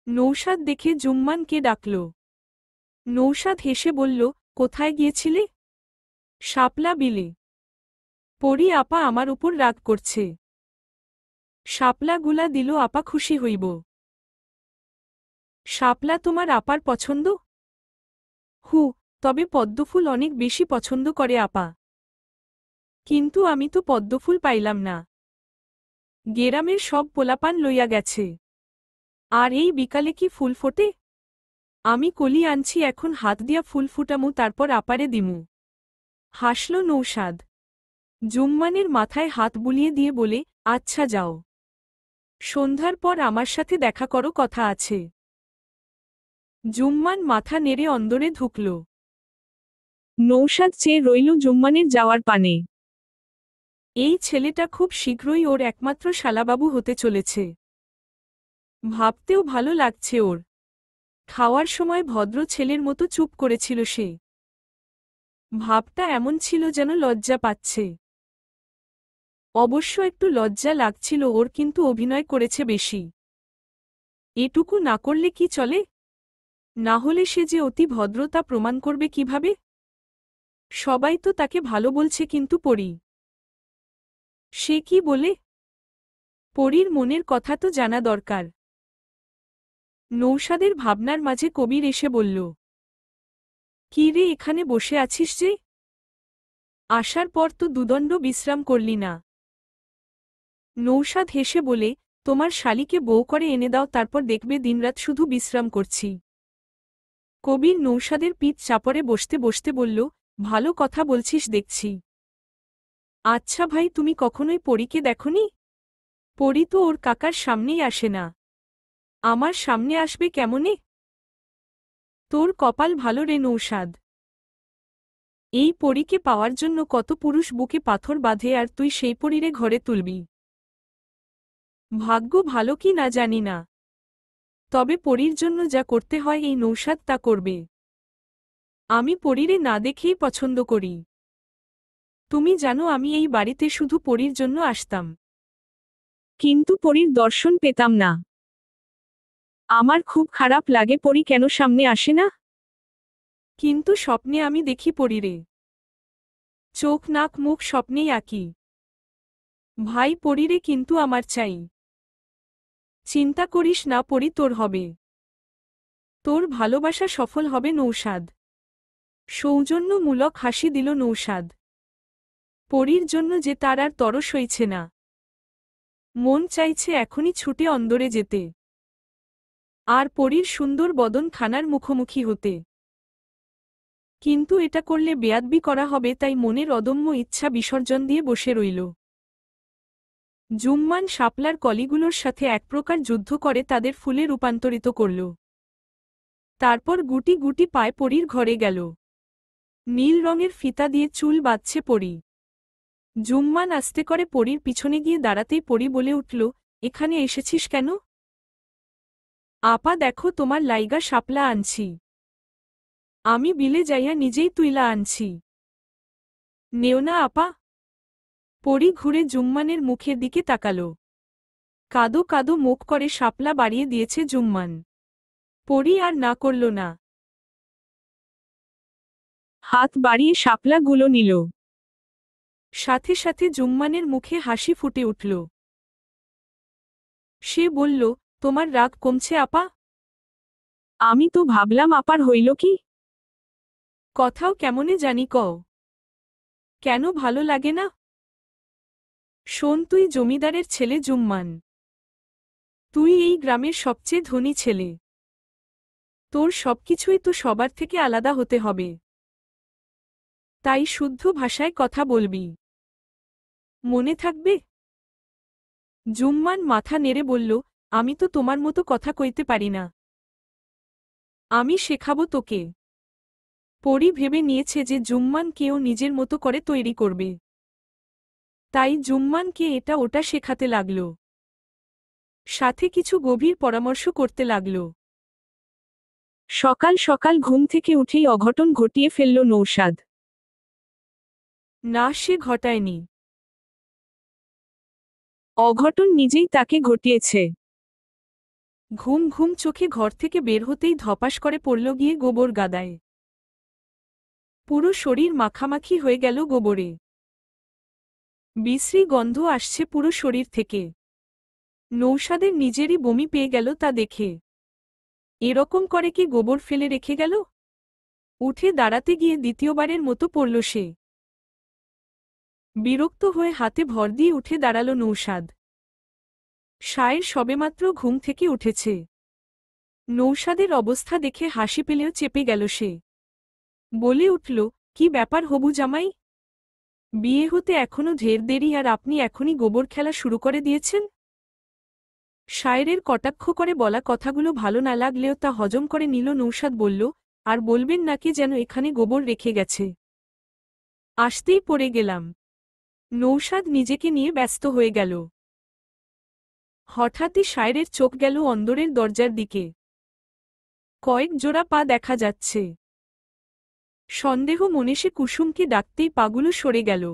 নৌশাদ দেখে জুম্মানকে ডাকল। নৌশাদ হেসে বলল, কোথায় গিয়েছিলে? শাপলা বিলে। পরী আপা আমার উপর রাগ করছে। শাপলাগুলা দিল আপা খুশি হইব। শাপলা তোমার আপার পছন্দ? তবে পদ্মফুল অনেক বেশি পছন্দ করে আপা। কিন্তু আমি তো পদ্মফুল পাইলাম না। গেরামের সব পোলাপান লইয়া গেছে। আর এই বিকালে কি ফুল ফোটে? আমি কলি আনছি, এখন হাত দিয়া ফুল ফুটামু, তারপর আপারে দিমু। হাসল নৌশাদ। জুম্মানের মাথায় হাত বুলিয়ে দিয়ে বলে, আচ্ছা যাও, সন্ধ্যার পর আমার সাথে দেখা করো, কথা আছে। জুম্মান মাথা নেড়ে অন্দরে ঢুকল। নৌশাদ চেয়ে রইল জুম্মানের যাওয়ার পানে। এই ছেলেটা খুব শীঘ্রই ওর একমাত্র শালাবাবু হতে চলেছে। ভাবতেও ভালো লাগছে ওর। খাওয়ার সময় ভদ্র ছেলের মতো চুপ করেছিল সে। ভাবটা এমন ছিল যেন লজ্জা পাচ্ছে। অবশ্য একটু লজ্জা লাগছিল ওর, কিন্তু অভিনয় করেছে বেশি। এটুকু না করলে কি চলে? না হলে সে যে অতি ভদ্রতা প্রমাণ করবে কিভাবে? সবাই তো তাকে ভালো বলছে, কিন্তু পরী, সে কি বলে? পরীর মনের কথা তো জানা দরকার। নৌশাদের ভাবনার মাঝে কবির এসে বলল, কি রে, এখানে বসে আছিস যে? আসার পর তো দুদণ্ড বিশ্রাম করলি না। নৌশাদ হেসে বলে, তোমার শালিকে বউ করে এনে দাও, তারপর দেখবে দিনরাত শুধু বিশ্রাম করছি। কবির নৌশাদের পিঠ চাপড়ে বসতে বসতে বলল, ভালো কথা বলছিস দেখছি। আচ্ছা ভাই, তুমি কখনোই পরীকে দেখনি? পরী তো ওর কাকার সামনেই আসে না। আমার সামনে আসবে কেমনে? তোর কপাল ভালো রে নৌশাদ। এই পরীকে পাওয়ার জন্য কত পুরুষ বুকে পাথর বাঁধে, আর তুই সেই পরীরে ঘরে তুলবি। ভাগ্য ভালো কি না জানি না, তবে পরীর জন্য যা করতে হয় এই নৌশাদ তা করবে। আমি পরীরে না দেখেই পছন্দ করি। তুমি জানো আমি এই বাড়িতে শুধু পরীর জন্য আসতাম, কিন্তু পরীর দর্শন পেতাম না। আমার খুব খারাপ লাগে, পরী কেন সামনে আসে না। কিন্তু স্বপ্নে আমি দেখি পরীরে। চোখ নাক মুখ স্বপ্নেই আঁকি। ভাই, পরীরে কিন্তু আমার চাই। চিন্তা করিস না, পরী তোর হবে। তোর ভালোবাসা সফল হবে নৌশাদ। সৌজন্যমূলক হাসি দিল নৌশাদ। পরীর জন্য যে তার আর তরস হইছে না। মন চাইছে এখনই ছুটে অন্দরে যেতে, আর পরীর সুন্দর বদন খানার মুখোমুখি হতে। কিন্তু এটা করলে বেয়াদবি করা হবে, তাই মনের অদম্য ইচ্ছা বিসর্জন দিয়ে বসে রইল। জুম্মান শাপলার কলিগুলোর সাথে এক প্রকার যুদ্ধ করে তাদের ফুলে রূপান্তরিত করল। তারপর গুটি গুটি পায়ে পরীর ঘরে গেল। নীল রঙের ফিতা দিয়ে চুল বাঁধছে পরী। জুম্মান আস্তে করে পরীর পিছনে গিয়ে দাঁড়াতেই পরী বলে উঠল, এখানে এসেছিস কেন? আপা দেখো, তোমার লাইগা শাপলা আনছি। আমি বিলে যাইয়া নিজেই তুইলা আনছি। নেও না আপা। পরী ঘুরে জুম্মানের মুখের দিকে তাকাল। কাদো কাদো মুখ করে শাপলা বাড়িয়ে দিয়েছে জুম্মান। পরী আর না করল না, হাত বাড়িয়ে শাপলাগুলো নিল। সাথে সাথে জুম্মানের মুখে হাসি ফুটে উঠল। সে বলল, তোমার রাগ কমছে আপা? আমি তো ভাবলাম আপার হইল কি। কথাও কেমনে জানি কও। কেন ভালো লাগে না? শোন, তুই জমিদারের ছেলে জুম্মান। তুই এই গ্রামের সবচেয়ে ধনী ছেলে। তোর সবকিছুই তো সবার থেকে আলাদা হতে হবে। তাই শুদ্ধ ভাষায় কথা বলবি। মনে থাকবে? জুম্মান মাথা নেড়ে বলল, আমি তো তোমার মতো কথা কইতে পারি না। আমি শেখাবো তোকে। পরি ভেবে নিয়েছে যে জুম্মানকেও নিজের মতো করে তৈরি করবে। তাই জুম্মানকে এটা ওটা শেখাতে লাগল। সাথে কিছু গভীর পরামর্শ করতে লাগল। সকাল সকাল ঘুম থেকে উঠেই অঘটন ঘটিয়ে ফেলল নৌশাদ। না, সে ঘটায়নি। অঘটন নিজেই তাকে ঘটিয়েছে। ঘুম ঘুম চোখে ঘর থেকে বের হতেই ধপাস করে পড়ল গিয়ে গোবর গাদায়। পুরো শরীর মাখামাখি হয়ে গেল গোবরে। বিশ্রী গন্ধ আসছে পুরো শরীর থেকে। নৌশাদের নিজেরই বমি পেয়ে গেল তা দেখে। এরকম করে কি গোবর ফেলে রেখে গেল? উঠে দাঁড়াতে গিয়ে দ্বিতীয়বারের মতো পড়ল সে। বিরক্ত হয়ে হাতে ভর দিয়ে উঠে দাঁড়াল নৌশাদ। শায়ের সবেমাত্র ঘুম থেকে উঠেছে। নৌশাদের অবস্থা দেখে হাসি পেলেও চেপে গেল সে। বলে উঠল, কি ব্যাপার হবু জামাই? বিয়ে হতে এখনো ঢের দেরি আর আপনি এখনই গোবর খেলা শুরু করে দিয়েছেন? শায়েরের কটাক্ষ করে বলা কথাগুলো ভালো না লাগলেও তা হজম করে নিল নৌশাদ। বলল, আর বলবেন নাকি যেন এখানে গোবর রেখে গেছে? আসতেই পড়ে গেলাম। নৌশাদ নিজেকে নিয়ে ব্যস্ত হয়ে গেল। হঠাৎই শায়েরের চোখ গেল অন্দরের দরজার দিকে। কয়েক জোড়া পা দেখা যাচ্ছে। সন্দেহ মনে সে কুসুমকে ডাকতেই পাগুলো সরে গেল।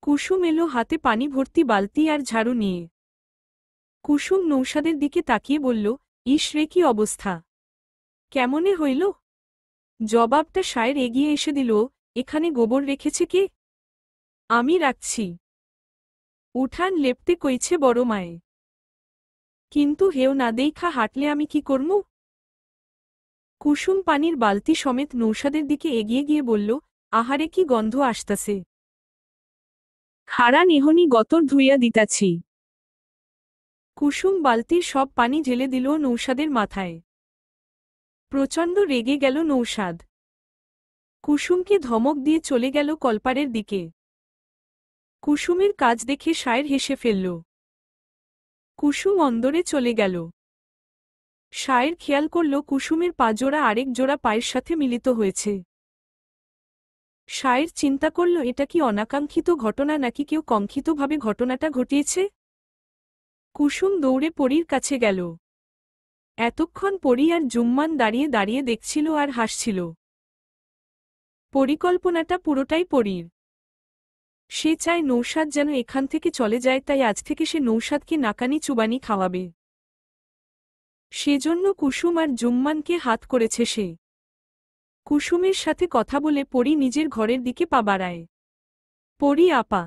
কুসুম এলো হাতে পানি ভর্তি বালতি আর ঝাড়ু নিয়ে। কুসুম নৌশাদের দিকে তাকিয়ে বলল, ইস রে, কি অবস্থা! কেমনে হইল? জবাবটা শায়ের এগিয়ে এসে দিল, এখানে গোবর রেখেছে কে? আমি রাখছি। উঠান লেপতে কইছে বড় মায়ে। কিন্তু হেও না দেইখা হাঁটলে আমি কি করমু? কুসুম পানির বালতি সমেত নৌশাদের দিকে এগিয়ে গিয়ে বলল, আহারে, কি গন্ধ আসতাছে! খাড়া নেহনি গতর ধুইয়া দিতাছি। কুসুম বালতির সব পানি ঢেলে দিল নৌশাদের মাথায়। প্রচণ্ড রেগে গেল নৌশাদ। কুসুমকে ধমক দিয়ে চলে গেল কলপারের দিকে। কুসুমের কাজ দেখে শায়ের হেসে ফেলল। কুসুম অন্দরে চলে গেল। শায়ের খেয়াল করল কুসুমের পা জোড়া আরেক জোড়া পায়ের সাথে মিলিত হয়েছে। শায়ের চিন্তা করল, এটা কি অনাকাঙ্ক্ষিত ঘটনা নাকি কেউ কঙ্ক্ষিতভাবে ঘটনাটা ঘটিয়েছে? কুসুম দৌড়ে পরীর কাছে গেল। এতক্ষণ পরী আর জুম্মান দাঁড়িয়ে দাঁড়িয়ে দেখছিল আর হাসছিল। পরিকল্পনাটা পুরোটাই পরীর। সে চায় নৌশাদ যেন এখান থেকে চলে যায়, তাই আজ থেকে সে নৌশাদকে নাকানি চুবানি খাওয়াবে। সেজন্য কুসুম আর জুম্মানকে হাত করেছে সে। কুসুমের সাথে কথা বলে পরী নিজের ঘরের দিকে পা বাড়ায়। পরী আপা!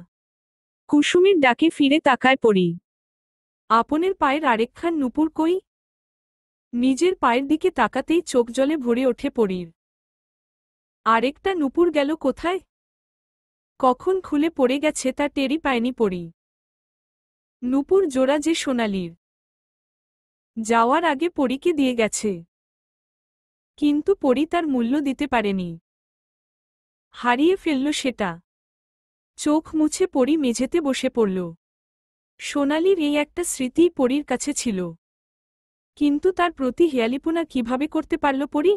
কুসুমের ডাকে ফিরে তাকায় পরী। আপনের পায়ের আরেকখান নুপুর কই? নিজের পায়ের দিকে তাকাতেই চোখ জলে ভরে ওঠে পরীর। আরেকটা নুপুর গেল কোথায়? কখন খুলে পড়ে গেছে তা টেরই পায়নি পরী। নুপুর জোড়া যে সোনালির। যাওয়ার আগে পরীকে দিয়ে গেছে। কিন্তু পরী তার মূল্য দিতে পারেনি। হারিয়ে ফেলল সেটা। চোখ মুছে পরী মেঝেতে বসে পড়ল। সোনালির এই একটা স্মৃতিই পরীর কাছে ছিল। কিন্তু তার প্রতি হেয়ালিপনা কিভাবে করতে পারল পরী?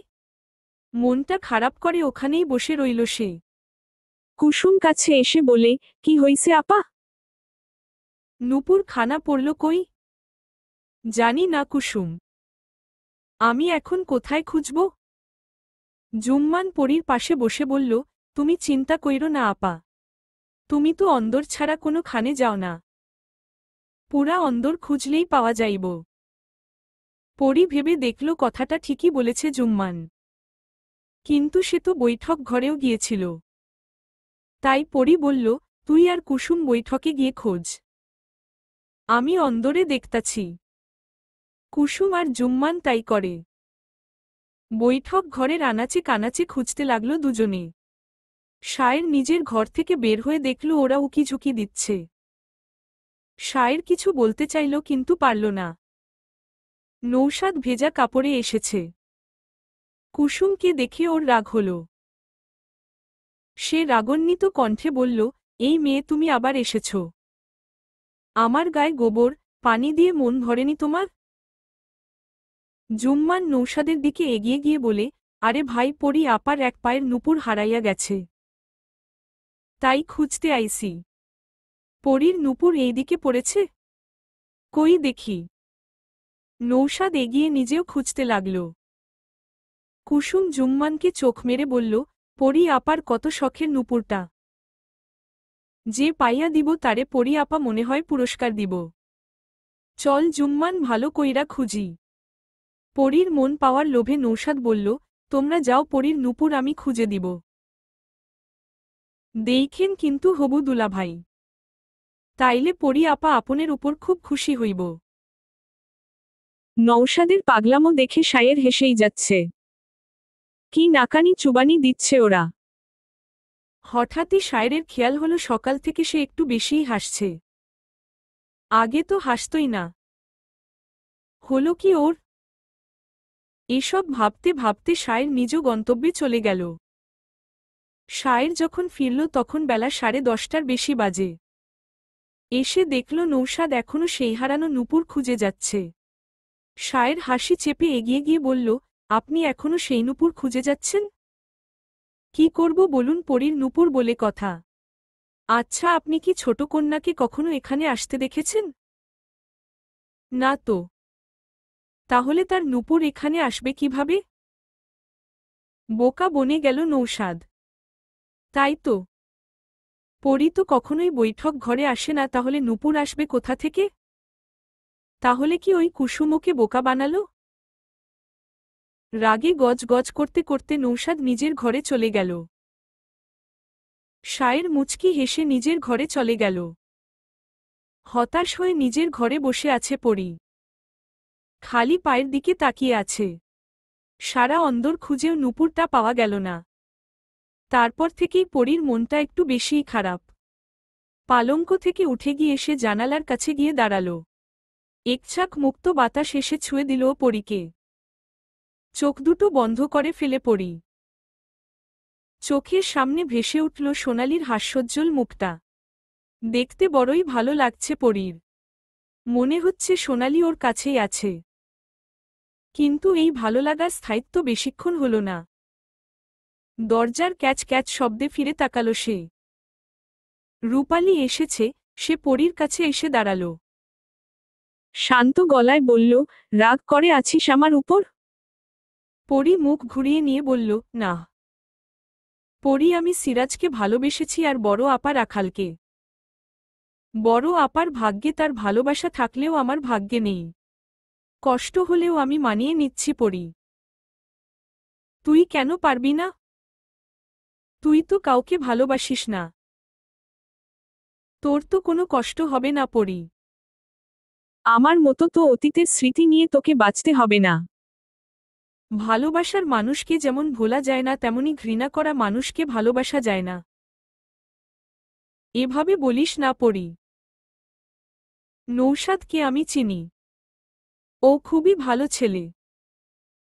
মনটা খারাপ করে ওখানেই বসে রইল সে। কুসুম কাছে এসে বলে, কি হইছে আপা? নুপুর খানা পড়ল কই? জানি না কুসুম। আমি এখন কোথায় খুঁজব? জুম্মান পরীর পাশে বসে বলল, তুমি চিন্তা কইরো না আপা। তুমি তো অন্দর ছাড়া কোনো খানে যাও না। পুরা অন্দর খুঁজলেই পাওয়া যাইব। পরী ভেবে দেখল কথাটা ঠিকই বলেছে জুম্মান। কিন্তু সে তো বৈঠক ঘরেও গিয়েছিল। তাই পরী বলল, তুই আর কুসুম বৈঠকে গিয়ে খোঁজ। আমি অন্দরে দেখতাছি। কুসুম আর জুম্মান তাই করে। বৈঠক ঘরের আনাচে কানাচে খুঁজতে লাগল দুজনে। শায়ের নিজের ঘর থেকে বের হয়ে দেখল ওরা উকিঝুঁকি দিচ্ছে। শায়ের কিছু বলতে চাইল কিন্তু পারল না। নৌশাদ ভেজা কাপড়ে এসেছে। কুসুমকে দেখে ওর রাগ হল। সে রাগান্বিত কণ্ঠে বলল, এই মেয়ে তুমি আবার এসেছ? আমার গায়ে গোবর পানি দিয়ে মন ভরেনি তোমার? জুম্মান নৌশাদের দিকে এগিয়ে গিয়ে বলে, আরে ভাই, পরী আপার এক পায়ের নুপুর হারাইয়া গেছে, তাই খুঁজতে আইসি। পরীর নুপুর এইদিকে পড়েছে, কই দেখি। নৌশাদ এগিয়ে নিজেও খুঁজতে লাগল। কুসুম জুম্মানকে চোখ মেরে বলল, পরী আপার কত শখের নুপুরটা, যে পাইয়া দিব তারে পরী আপা মনে হয় পুরস্কার দিব। চল জুম্মান, ভালো কইরা খুঁজি। পরীর মন পাওয়ার লোভে নৌশাদ বলল, তোমরা যাও, পরীর নুপুর আমি খুঁজে দিব। দেইখেন কিন্তু হবু দুলাভাই, তাইলে পরী আপা আপনের উপর খুব খুশি হইব। নৌশাদের পাগলামো দেখে শায়ের হেসেই যাচ্ছে। কি নাকানি চুবানি দিচ্ছে ওরা। হঠাৎই শায়েরের খেয়াল হলো সকাল থেকে সে একটু বেশিই হাসছে। আগে তো হাসতই না। হলো কি ওর? এসব ভাবতে ভাবতে শায়ের নিজ গন্তব্যে চলে গেল। শায়ের যখন ফিরল তখন বেলা 10:30টার বেশি বাজে। এসে দেখল নৌশাদ এখনো সেই হারানো নুপুর খুঁজে যাচ্ছে। শায়ের হাসি চেপে এগিয়ে গিয়ে বলল, আপনি এখনো সেই নুপুর খুঁজে যাচ্ছেন? কি করব বলুন, পরীর নুপুর বলে কথা। আচ্ছা, আপনি কি ছোট কন্যাকে কখনো এখানে আসতে দেখেছেন? না তো। তাহলে তার নুপুর এখানে আসবে কিভাবে? বোকা বনে গেল নৌশাদ। তাই তো। পরী তো কখনোই বৈঠক ঘরে আসে না, তাহলে নুপুর আসবে কোথা থেকে? তাহলে কি ওই কুসুমকে বোকা বানালো? রাগে গজ গজ করতে করতে নৌশাদ নিজের ঘরে চলে গেল। শায়ের মুচকি হেসে নিজের ঘরে চলে গেল। হতাশ হয়ে নিজের ঘরে বসে আছে পরী। খালি পায়ের দিকে তাকিয়ে আছে। সারা অন্দর খুঁজেও নুপুরটা পাওয়া গেল না। তারপর থেকেই পরীর মনটা একটু বেশিই খারাপ। পালঙ্ক থেকে উঠে গিয়ে সে জানালার কাছে গিয়ে দাঁড়াল। একছাক মুক্ত বাতাস এসে ছুঁয়ে দিল পরীকে। চোখ দুটো বন্ধ করে ফেলে পরী। চোখের সামনে ভেসে উঠল সোনালির হাস্যোজ্জ্বল মুখটা। দেখতে বড়ই ভালো লাগছে পরীর। মনে হচ্ছে সোনালি ওর কাছেই আছে। কিন্তু এই ভালো লাগার স্থায়িত্ব বেশিক্ষণ হল না। দরজার ক্যাচ ক্যাচ শব্দে ফিরে তাকাল সে। রূপালি এসেছে। সে পরীর কাছে এসে দাঁড়াল। শান্ত গলায় বলল, রাগ করে আছিস আমার উপর? পরী মুখ ঘুরিয়ে নিয়ে বলল, না। পরী, আমি সিরাজকে ভালোবেসেছি, আর বড় আপা রাখালকে। বড় আপার ভাগ্যে তার ভালোবাসা থাকলেও আমার ভাগ্যে নেই। কষ্ট হলেও আমি মানিয়ে নিচ্ছি পরী। তুই কেন পারবি না? তুই তো কাউকে ভালোবাসিস না। তোর তো কোনো কষ্ট হবে না পরী। আমার মতো তো অতীতের স্মৃতি নিয়ে তোকে বাঁচতে হবে না। ভালোবাসার মানুষকে যেমন ভোলা যায় না, তেমনি ঘৃণা করা মানুষকে ভালোবাসা যায় না। এভাবে বলিস না পরী। নৌশাদকে আমি চিনি। ও খুবই ভালো ছেলে।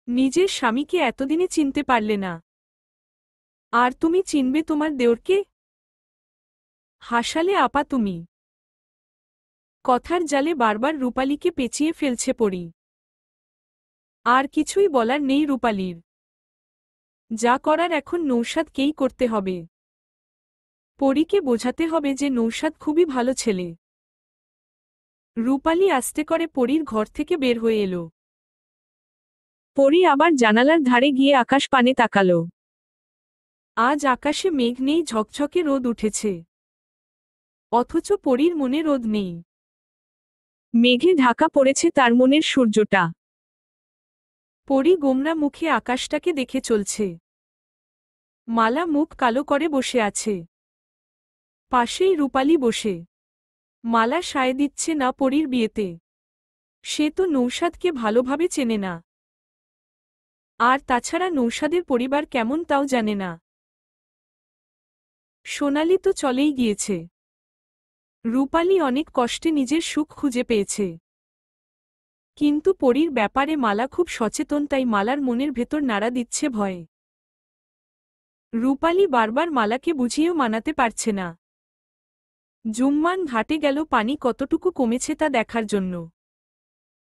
নিজের স্বামীকে এতদিনে চিনতে পারলে না, আর তুমি চিনবে তোমার দেওরকে? হাসালে আপা তুমি। কথার জালে বারবার রূপালীকে পেঁচিয়ে ফেলছে পরী। আর কিছুই বলার নেই রূপালীর। যা করার এখন নৌশাদকেই করতে হবে। পরীকে বোঝাতে হবে যে নৌশাদ খুবই ভালো ছেলে। রূপালী আস্তে করে পরীর ঘর থেকে বের হয়ে এলো। পরী আবার জানালার ধারে গিয়ে আকাশ পানে তাকাল। আজ আকাশে মেঘ নেই, ঝকঝকে রোদ উঠেছে। অথচ পরীর মনে রোদ নেই। মেঘে ঢাকা পড়েছে তার মনের সূর্যটা। পরী গোমরা মুখে আকাশটাকে দেখে চলছে। মালা মুখ কালো করে বসে আছে। পাশেই রূপালী বসে। মালা সায় দিচ্ছে না পরীর বিয়েতে। সে তো নৌশাদকে ভালোভাবে চেনে না। আর তাছাড়া নৌশাদের পরিবার কেমন তাও জানে না। সোনালি তো চলেই গিয়েছে। রূপালী অনেক কষ্টে নিজের সুখ খুঁজে পেয়েছে। কিন্তু পরীর ব্যাপারে মালা খুব সচেতন, তাই মালার মনের ভেতর নাড়া দিচ্ছে ভয়ে। রূপালী বারবার মালাকে বুঝিয়েও মানাতে পারছে না। জুম্মান ঘাটে গেল পানি কতটুকু কমেছে তা দেখার জন্য।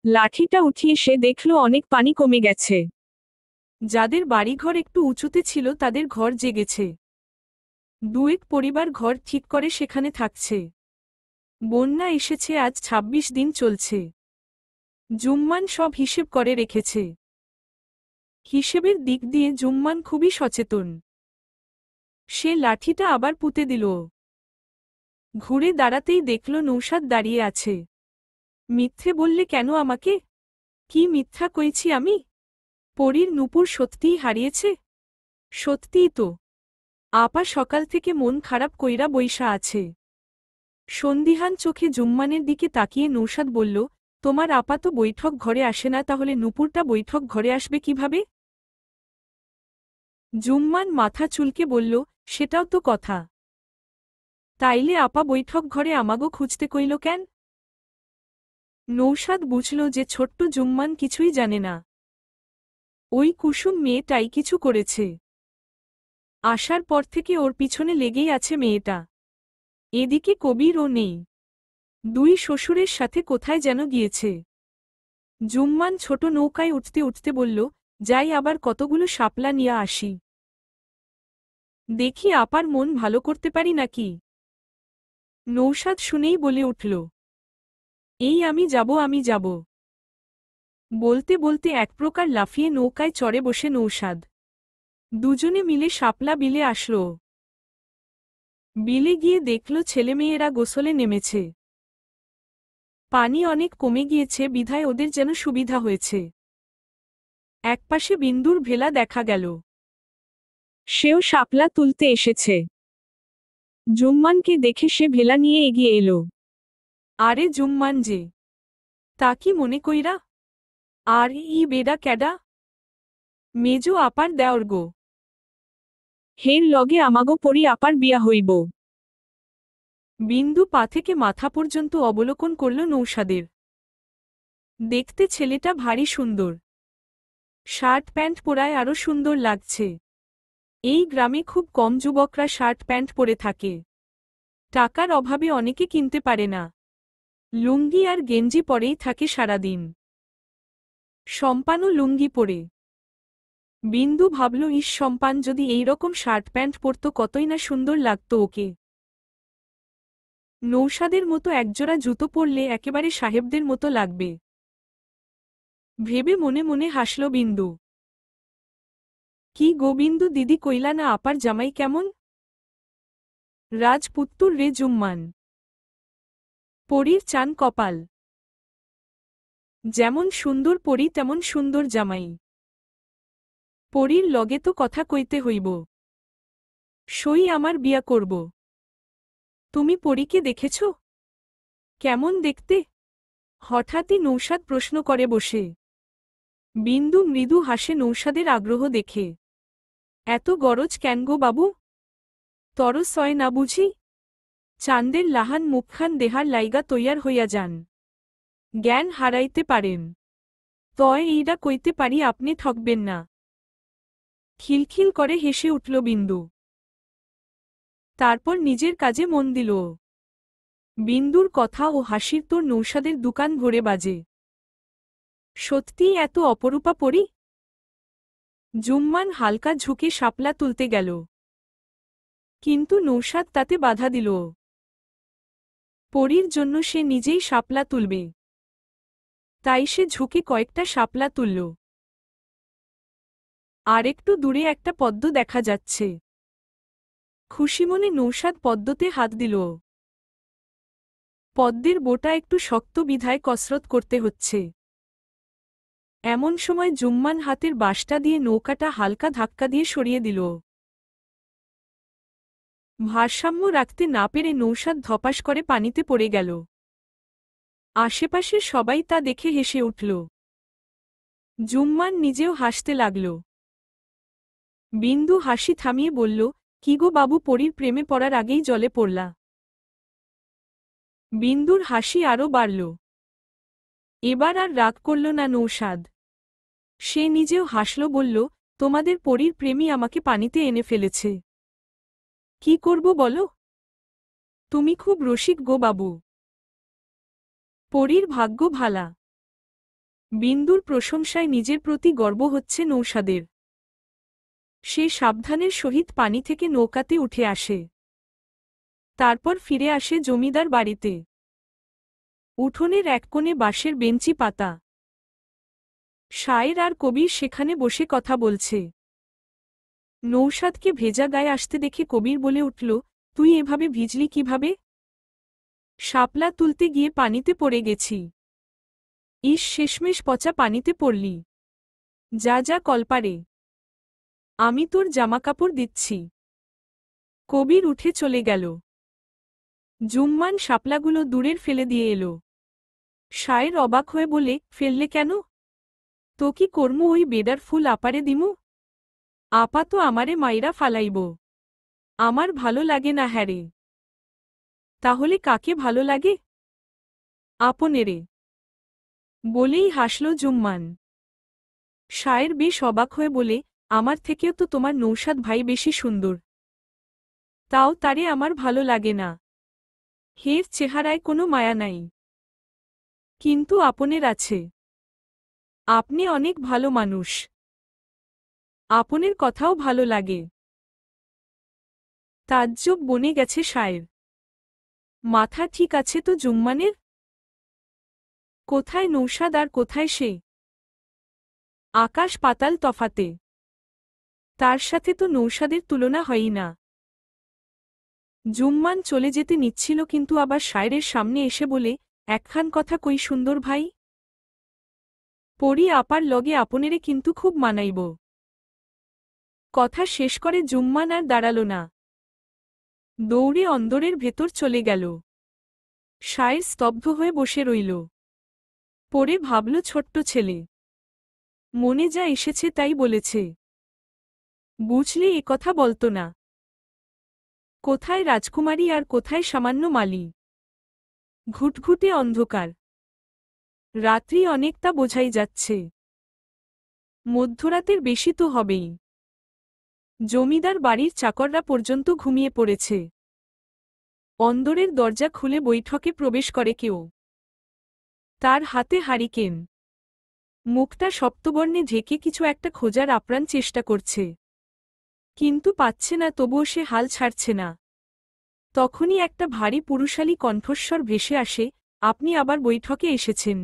লাঠিটা উঠিয়ে সে দেখল অনেক পানি কমে গেছে। যাদের বাড়িঘর একটু উঁচুতে ছিল তাদের ঘর জেগেছে। দুয়েক পরিবার ঘর ঠিক করে সেখানে থাকছে। বন্যা এসেছে আজ ২৬ দিন চলছে। জুম্মান সব হিসেব করে রেখেছে। হিসেবের দিক দিয়ে জুম্মান খুবই সচেতন। সে লাঠিটা আবার পুঁতে দিল। ঘুরে দাঁড়াতেই দেখল নৌসাদ দাঁড়িয়ে আছে। মিথ্যে বললে কেন আমাকে? কি মিথ্যা কইছি আমি? পরীর নূপুর সত্যিই হারিয়েছে? সত্যিই তো। আপা সকাল থেকে মন খারাপ কইরা বইসা আছে। সন্দিহান চোখে জুম্মানের দিকে তাকিয়ে নৌসাদ বলল, তোমার আপা তো বৈঠক ঘরে আসে না, তাহলে নূপুরটা বৈঠক ঘরে আসবে কিভাবে? জুম্মান মাথা চুলকে বলল, সেটাও তো কথা। তাইলে আপা বৈঠক ঘরে আমাগো খুঁজতে কইল কেন? নৌসাদ বুঝল যে ছোট্ট জুম্মান কিছুই জানে না। ওই কুসুম মেয়েটাই কিছু করেছে। আসার পর থেকে ওর পিছনে লেগেই আছে মেয়েটা। এদিকে কবিরও নেই। দুই শ্বশুরের সাথে কোথায় যেন গিয়েছে। জুম্মান ছোট নৌকায় উঠতে উঠতে বলল, যাই আবার কতগুলো শাপলা নিয়ে আসি। দেখি আপার মন ভালো করতে পারি নাকি। নৌসাদ শুনেই বলে উঠল, এই আমি যাব। বলতে বলতে এক প্রকার লাফিয়ে নৌকায় চড়ে বসে নৌসাদ। দুজনে মিলে শাপলা বিলে আসল। বিলে গিয়ে দেখল ছেলেমেয়েরা গোসলে নেমেছে। পানি অনেক কমে গিয়েছে বিধায় ওদের যেন সুবিধা হয়েছে। একপাশে বিন্দুর ভেলা দেখা গেল। সেও শাপলা তুলতে এসেছে। জুম্মানকে দেখে সে ভেলা নিয়ে এগিয়ে এলো। আরে জুম্মান যে, তা কি মনে কইরা? আর ই বেডা ক্যাডা? মেজো আপার দেওর গো। হের লগে আমাগো পরি আপার বিয়া হইব। বিন্দু পা থেকে মাথা পর্যন্ত অবলোকন করল নৌসাদের। দেখতে ছেলেটা ভারী সুন্দর। শার্ট প্যান্ট পরায় আরও সুন্দর লাগছে। এই গ্রামে খুব কম যুবকরা শার্ট প্যান্ট পরে থাকে। টাকার অভাবে অনেকে কিনতে পারে না। লুঙ্গি আর গেঞ্জি পরেই থাকে সারাদিন। সম্পানও লুঙ্গি পরে। বিন্দু ভাবল, সম্পান যদি এইরকম শার্ট প্যান্ট পরত কতই না সুন্দর লাগত ওকে। নৌসাদের মতো একজোড়া জুতো পরলে একেবারে সাহেবদের মতো লাগবে ভেবে মনে মনে হাসল বিন্দু। কি গোবিন্দু দিদি কইলা না আপার জামাই কেমন? রাজপুত্তুর রে জুম্মান। পরীর চান কপাল। যেমন সুন্দর পরী তেমন সুন্দর জামাই। পরীর লগে তো কথা কইতে হইব। সই আমার বিয়া করব। তুমি পরীকে দেখেছ? কেমন দেখতে? হঠাৎই নৌসাদ প্রশ্ন করে বসে। বিন্দু মৃদু হাসে নৌসাদের আগ্রহ দেখে। এত গরজ কেন গো বাবু? তরস হয় না বুঝি? চান্দের লাহান মুখখান দেহার লাইগা তৈয়ার হইয়া যান। জ্ঞান হারাইতে পারেন। তয় এইডা কইতে পারি আপনি ঠকবেন না। খিলখিল করে হেসে উঠল বিন্দু। তারপর নিজের কাজে মন দিল। বিন্দুর কথা ও হাসির তোর নৌসাদের দোকান ভরে বাজে। সত্যিই এত অপরূপা পরী? জুম্মান হালকা ঝুঁকে শাপলা তুলতে গেল। কিন্তু নৌসাদ তাতে বাধা দিল। পরীর জন্য সে নিজেই শাপলা তুলবে। তাই সে ঝুঁকে কয়েকটা শাপলা তুলল। আর একটু দূরে একটা পদ্ম দেখা যাচ্ছে। খুশিমনে নৌসাদ পদ্মতে হাত দিল। পদ্মের বোটা একটু শক্ত বিধায় কসরত করতে হচ্ছে। এমন সময় জুম্মান হাতের বাঁশটা দিয়ে নৌকাটা হালকা ধাক্কা দিয়ে সরিয়ে দিল। ভারসাম্য রাখতে না পেরে নৌসাদ ধপাস করে পানিতে পড়ে গেল। আশেপাশের সবাই তা দেখে হেসে উঠল। জুম্মান নিজেও হাসতে লাগল। বিন্দু হাসি থামিয়ে বলল, কি গো বাবু, পরীর প্রেমে পড়ার আগেই জলে পড়লা। বিন্দুর হাসি আরও বাড়ল। এবার আর রাগ করল না নৌশাদ। সে নিজেও হাসল, বলল, তোমাদের পরীর প্রেমী আমাকে পানিতে এনে ফেলেছে। কি করব বলো? তুমি খুব রসিক গো বাবু। পরীর ভাগ্য ভালা। বিন্দুর প্রশংসায় নিজের প্রতি গর্ব হচ্ছে নৌশাদের। সে সাবধানের সহিত পানি থেকে নৌকাতে উঠে আসে। তারপর ফিরে আসে জমিদার বাড়িতে। উঠোনের এক কোণে বাঁশের বেঞ্চি পাতা। শায়ের আর কবির সেখানে বসে কথা বলছে। নৌশাদকে ভেজা গায়ে আসতে দেখে কবির বলে উঠল, তুই এভাবে ভিজলি কিভাবে? শাপলা তুলতে গিয়ে পানিতে পড়ে গেছি। ইস, শেষমেশ পচা পানিতে পড়লি। যা যা কলপারে, আমি তোর জামাকাপড় দিচ্ছি। কবির উঠে চলে গেল। জুম্মান শাপলাগুলো দূরের ফেলে দিয়ে এলো। শায়ের অবাক হয়ে বলে, ফেললে কেন? তো কি কর্ম, ওই বেডার ফুল আপারে দিমু? আপা তো আমারে মাইরা ফালাইব। আমার ভালো লাগে না হ্যারে। তাহলে কাকে ভালো লাগে? আপনেরে। বলেই হাসল জুম্মান। শায়ের বেশ অবাক হয়ে বলে, আমার থেকেও তো তোমার নৌশাদ ভাই বেশি সুন্দর। তাও তারে আমার ভালো লাগে না। হের চেহারায় কোনো মায়া নাই। কিন্তু আপনের আছে। আপনি অনেক ভালো মানুষ। আপনের কথাও ভালো লাগে। তাজ্জব বনে গেছে শায়ের। মাথা ঠিক আছে তো জুম্মানের? কোথায় নৌশাদ আর কোথায় সে? আকাশ পাতাল তফাতে। তার সাথে তো নৌশাদের তুলনা হয়ই না। জুম্মান চলে যেতে নিচ্ছিল, কিন্তু আবার শায়েরের সামনে এসে বলে, একখান কথা কই সুন্দর ভাই। পরি আপার লগে আপনেরে কিন্তু খুব মানাইব। কথা শেষ করে জুম্মান আর দাঁড়াল না। দৌড়ে অন্দরের ভেতর চলে গেল। শায়ের স্তব্ধ হয়ে বসে রইল। পরে ভাবল, ছোট্ট ছেলে, মনে যা এসেছে তাই বলেছে। বুঝলে এ কথা বলতো না। কোথায় রাজকুমারী আর কোথায় সামান্য মালি। ঘুটঘুটে অন্ধকার। রাত্রি অনেকটা বোঝাই যাচ্ছে। মধ্যরাতের বেশি তো হবেই। জমিদার বাড়ির চাকররা পর্যন্ত ঘুমিয়ে পড়েছে। অন্দরের দরজা খুলে বৈঠকে প্রবেশ করে কেউ। তার হাতে হারিকেন। মুখটা সপ্তবর্ণে ঢেকে কিছু একটা খোঁজার আপ্রাণ চেষ্টা করছে। কিন্তু পাচ্ছে না, তবুও সে হাল ছাড়ছে না। তখনই একটা ভারী পুরুষালী কণ্ঠস্বর ভেসে আসে, আপনি আবার বৈঠকে এসেছেন।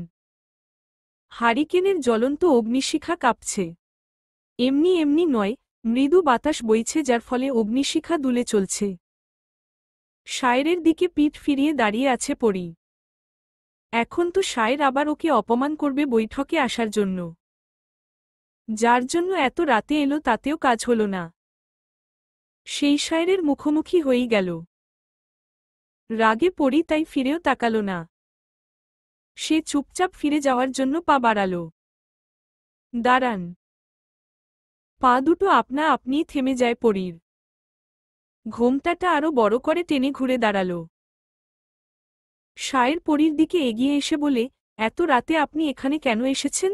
হারিকেনের জ্বলন্ত অগ্নিশিখা কাঁপছে। এমনি এমনি নয়, মৃদু বাতাস বইছে, যার ফলে অগ্নিশিখা দুলে চলছে। শায়েরের দিকে পিঠ ফিরিয়ে দাঁড়িয়ে আছে পরি। এখন তো শায়ের আবার ওকে অপমান করবে বৈঠকে আসার জন্য। যার জন্য এত রাতে এলো তাতেও কাজ হল না। সেই শায়েরের মুখোমুখি হয়েই গেল। রাগে পরি তাই ফিরেও তাকাল না। সে চুপচাপ ফিরে যাওয়ার জন্য পা বাড়াল। দাঁড়ান। পা দুটো আপনা আপনিই থেমে যায় পরীর। ঘোমটাটা আরো বড় করে টেনে ঘুরে দাঁড়াল। শায়ের পরীর দিকে এগিয়ে এসে বলে, এত রাতে আপনি এখানে কেন এসেছেন?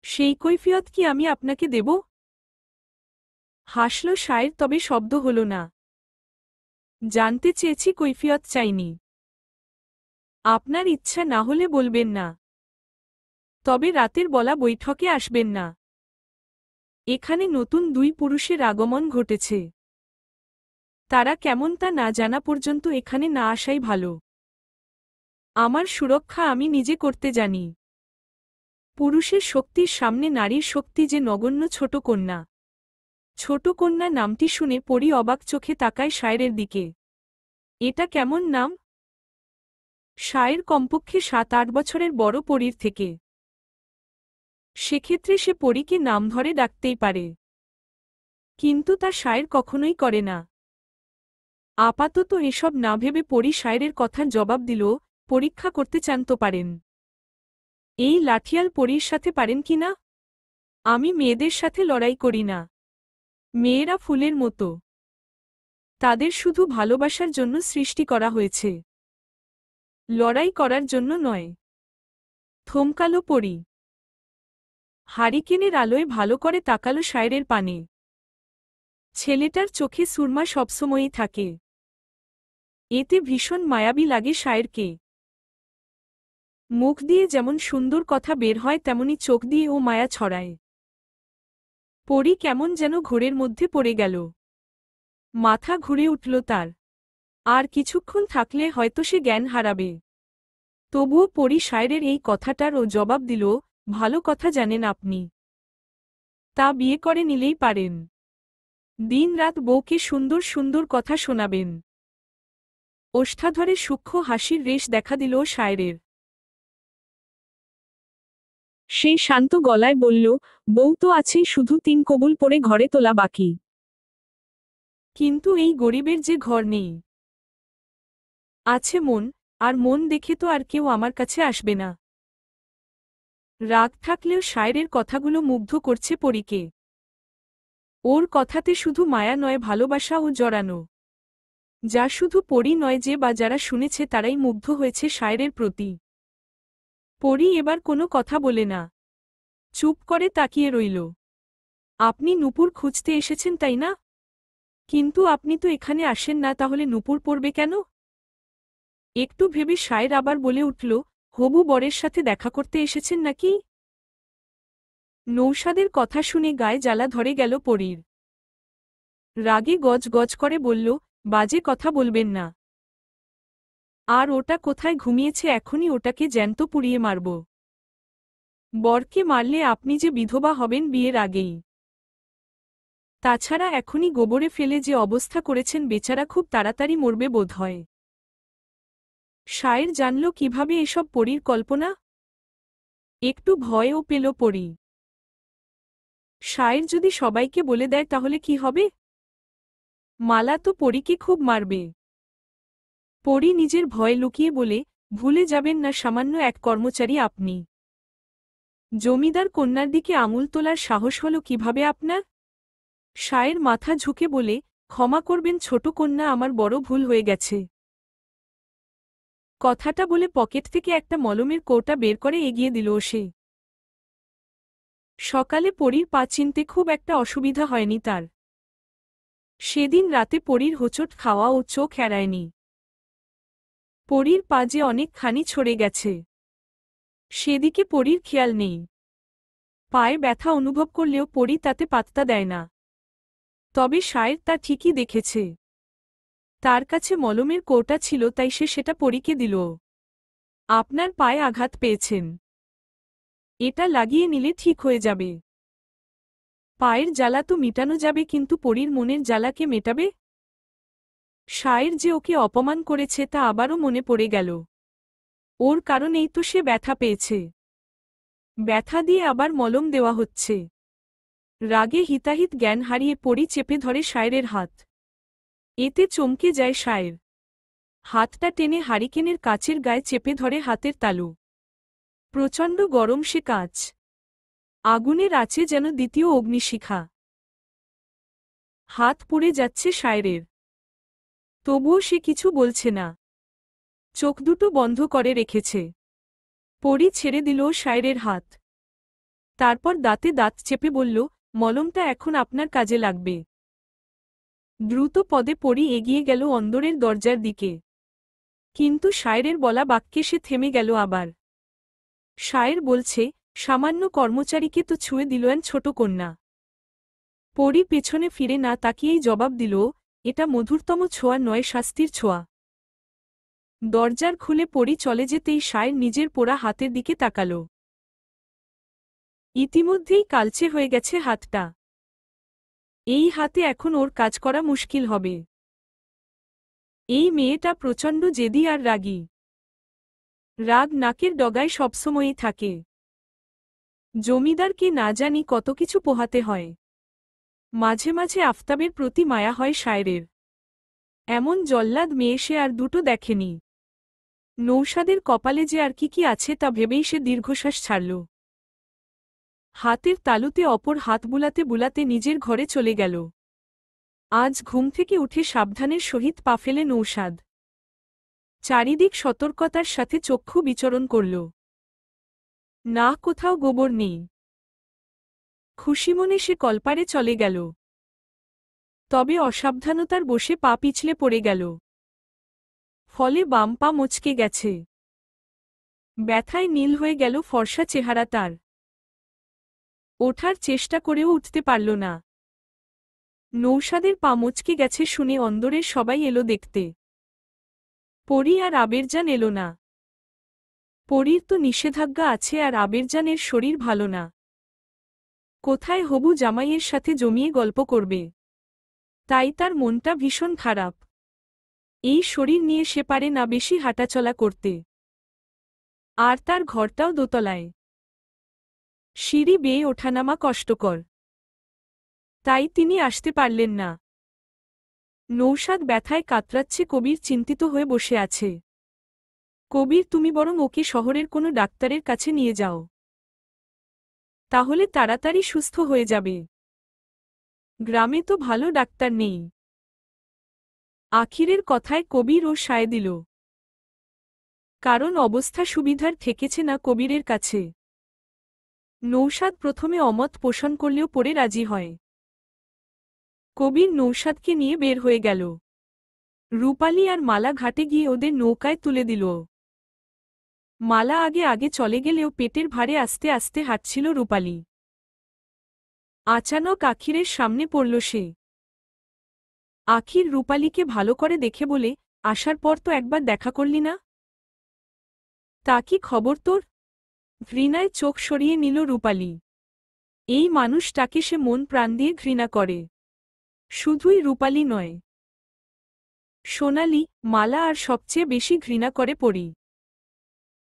সেই কৈফিয়ত কি আমি আপনাকে দেব? হাসল শায়ের, তবে শব্দ হল না। জানতে চেয়েছি, কৈফিয়ত চাইনি। আপনার ইচ্ছা না হলে বলবেন না। তবে রাতের বলা বৈঠকে আসবেন না। এখানে নতুন দুই পুরুষের আগমন ঘটেছে। তারা কেমন তা না জানা পর্যন্ত এখানে না আসাই ভালো। আমার সুরক্ষা আমি নিজে করতে জানি। পুরুষের শক্তির সামনে নারীর শক্তি যে নগণ্য। ছোট কন্যা। ছোট কন্যা নামটি শুনে পরি অবাক চোখে তাকায় শায়েরের দিকে। এটা কেমন নাম? শায়ের কমপক্ষে ৭-৮ বছরের বড় পরীর থেকে। সেক্ষেত্রে সে পরীকে নাম ধরে ডাকতেই পারে। কিন্তু তা শায়ের কখনোই করে না। আপাতত এসব না ভেবে পরি শায়েরের কথার জবাব দিল, পরীক্ষা করতে চান তো পারেন। এই লাঠিয়াল পরীর সাথে পারেন কি না? আমি মেয়েদের সাথে লড়াই করি না। মেয়েরা ফুলের মতো। তাদের শুধু ভালোবাসার জন্য সৃষ্টি করা হয়েছে। লড়াই করার জন্য নয়। থমকালো পরী। হারিকেনের আলোয় ভালো করে তাকালো শায়েরের পানে। ছেলেটার চোখে সুরমা সবসময়ই থাকে। এতে ভীষণ মায়াবী লাগে শায়েরকে। মুখ দিয়ে যেমন সুন্দর কথা বের হয় তেমনি চোখ দিয়ে ও মায়া ছড়ায়। পরী কেমন যেন ঘোরের মধ্যে পড়ে গেল। মাথা ঘুরে উঠল তার। আর কিছুক্ষণ থাকলে হয়তো সে জ্ঞান হারাবে। তবুও পরী শায়েরের এই কথাটার ও জবাব দিল, ভালো কথা জানেন আপনি। তা বিয়ে করে নিলেই পারেন। দিন-রাত বউকে সুন্দর সুন্দর কথা শোনাবেন। ওষ্ঠাধরে সূক্ষ্ম হাসির রেশ দেখা দিল শায়েরের। সে শান্ত গলায় বলল, বউ তো আছেই, শুধু 3 কবুল পড়ে ঘরে তোলা বাকি। কিন্তু এই গরিবের যে ঘর নেই। আছে মন, আর মন দেখে তো আর কেউ আমার কাছে আসবে না। রাগ থাকলেও শায়েরের কথাগুলো মুগ্ধ করছে পরীকে। ওর কথাতে শুধু মায়া নয়, ভালোবাসাও জড়ানো। যা শুধু পরী নয়, যে বা যারা শুনেছে তারাই মুগ্ধ হয়েছে শায়েরের প্রতি। পরী এবার কোনো কথা বলে না। চুপ করে তাকিয়ে রইল। আপনি নূপুর খুঁজতে এসেছেন তাই না? কিন্তু আপনি তো এখানে আসেন না, তাহলে নূপুর পড়বে কেন? একটু ভেবে শায়ের আবার বলে উঠল, হবু বরের সাথে দেখা করতে এসেছেন নাকি? নৌসাদের কথা শুনে গায়ে জ্বালা ধরে গেল পরীর। রাগে গজ গজ করে বলল, বাজে কথা বলবেন না। আর ওটা কোথায় ঘুমিয়েছে, এখনই ওটাকে জ্যান্ত পুড়িয়ে মারব। বরকে মারলে আপনি যে বিধবা হবেন বিয়ের আগেই। তাছাড়া এখনই গোবরে ফেলে যে অবস্থা করেছেন, বেচারা খুব তাড়াতাড়ি মরবে বোধহয়। শায়ের জানল কিভাবে এসব পরীর কল্পনা। একটু ভয়ও পেল পরী। শায়ের যদি সবাইকে বলে দেয় তাহলে কি হবে? মালা তো পরীকে খুব মারবে। পরী নিজের ভয় লুকিয়ে বলে, ভুলে যাবেন না সামান্য এক কর্মচারী আপনি। জমিদার কন্যার দিকে আঙুল তোলার সাহস হল কিভাবে আপনার? শায়ের মাথা ঝুঁকে বলে, ক্ষমা করবেন ছোট কন্যা, আমার বড় ভুল হয়ে গেছে। কথাটা বলে পকেট থেকে একটা মলমের কৌটা বের করে এগিয়ে দিল সে। সকালে পরীর পা চিনতে খুব একটা অসুবিধা হয়নি তার। সেদিন রাতে পরীর হোঁচট খাওয়া ও চোখ এড়ায়নি। পরীর পা যে অনেকখানি ছড়ে গেছে, সেদিকে পরীর খেয়াল নেই। পায়ে ব্যথা অনুভব করলেও পরী তাতে পাত্তা দেয় না। তবে শায়ের তা ঠিকই দেখেছে। তার কাছে মলমের কৌটা ছিল, তাই সে সেটা পরীকে দিল। আপনার পায়ে আঘাত পেয়েছেন, এটা লাগিয়ে নিলে ঠিক হয়ে যাবে। পায়ের জ্বালা তো মিটানো যাবে, কিন্তু পরীর মনের জ্বালাকে মেটাবে? শায়ের যে ওকে অপমান করেছে তা আবারও মনে পড়ে গেল। ওর কারণেই তো সে ব্যথা পেয়েছে। ব্যথা দিয়ে আবার মলম দেওয়া হচ্ছে। রাগে হিতাহিত জ্ঞান হারিয়ে পরী চেপে ধরে শায়েরের হাত। এতে চমকে যায় শায়ের। হাতটা টেনে হারিকেনের কাচের গায়ে চেপে ধরে হাতের তালু। প্রচণ্ড গরম সে কাচ। আগুনের আঁচে যেন দ্বিতীয় অগ্নিশিখা। হাত পুড়ে যাচ্ছে শায়েরের। তবুও সে কিছু বলছে না। চোখ দুটো বন্ধ করে রেখেছে। পরী ছেড়ে দিল শায়েরের হাত। তারপর দাঁতে দাঁত চেপে বলল, মলমটা এখন আপনার কাজে লাগবে। দ্রুত পদে পরী এগিয়ে গেল অন্দরের দরজার দিকে। কিন্তু শায়েরের বলা বাক্যে সে থেমে গেল আবার। শায়ের বলছে, সামান্য কর্মচারীকে তো ছুঁয়ে দিলেন ছোট কন্যা। পরী পেছনে ফিরে না তাকিয়েই জবাব দিল, এটা মধুরতম ছোঁয়া নয়, শাস্তির ছোঁয়া। দরজার খুলে পরী চলে যেতেই শায়ের নিজের পোড়া হাতের দিকে তাকাল। ইতিমধ্যেই কালচে হয়ে গেছে হাতটা। এই হাতে এখন ওর কাজ করা মুশকিল হবে। এই মেয়েটা প্রচণ্ড জেদি আর রাগী। রাগ নাকের ডগায় সবসময়ই থাকে। জমিদারকে না জানি কত কিছু পোহাতে হয়। মাঝে মাঝে আফতাবের প্রতি মায়া হয় শায়েরের। এমন জল্লাদ মেয়ে সে আর দুটো দেখেনি। নৌসাদের কপালে যে আর কি কি আছে তা ভেবেই সে দীর্ঘশ্বাস ছাড়ল। হাতের তালুতে অপর হাত বুলাতে বুলাতে নিজের ঘরে চলে গেল। আজ ঘুম থেকে উঠে সাবধানের সহিত পা ফেলে নৌসাদ। চারিদিক সতর্কতার সাথে চক্ষু বিচরণ করল। না, কোথাও গোবর নেই। খুশিমনে সে কলপারে চলে গেল। তবে অসাবধানতার বশে পা পিছলে পড়ে গেল। ফলে বাম পা মচকে গেছে। ব্যথায় নীল হয়ে গেল ফর্সা চেহারা তার। ওঠার চেষ্টা করেও উঠতে পারল না। নৌসাদের পা মচকে গেছে শুনে অন্দরের সবাই এলো দেখতে। পরী আর আবেরজান এলো না। পরীর তো নিষেধাজ্ঞা আছে আর আবেরজানের শরীর ভালো না। কোথায় হবু জামাইয়ের সাথে জমিয়ে গল্প করবে, তাই তার মনটা ভীষণ খারাপ। এই শরীর নিয়ে সে পারে না বেশি হাঁটাচলা করতে। আর তার ঘরটাও দোতলায়। সিঁড়ি বেয়ে ওঠানামা কষ্টকর। তাই তিনি আসতে পারলেন না। নৌসাদ ব্যথায় কাতরাচ্ছে। কবির চিন্তিত হয়ে বসে আছে। কবির, তুমি বরং ওকে শহরের কোনো ডাক্তারের কাছে নিয়ে যাও, তাহলে তাড়াতাড়ি সুস্থ হয়ে যাবে। গ্রামে তো ভালো ডাক্তার নেই। আখিরের কথায় কবির ও সায় দিল। কারণ অবস্থা সুবিধার ঠেকেছে না কবিরের কাছে। নৌসাদ প্রথমে অমত পোষণ করলেও পরে রাজি হয়। কবির নৌসাদকে নিয়ে বের হয়ে গেল। রূপালী আর মালা ঘাটে গিয়ে ওদের নৌকায় তুলে দিল। মালা আগে আগে চলে গেলেও পেটের ভারে আস্তে আস্তে হাঁটছিল রূপালী। আচানক আখিরের সামনে পড়ল সে। আখির রূপালীকে ভালো করে দেখে বলে, আসার পর তো একবার দেখা করলি না? তা কি খবর তোর? ঘৃণায় চোখ সরিয়ে নিল রূপালী। এই মানুষটাকে সে মন প্রাণ দিয়ে ঘৃণা করে। শুধুই রূপালী নয়, সোনালি, মালা আর সবচেয়ে বেশি ঘৃণা করে পরী।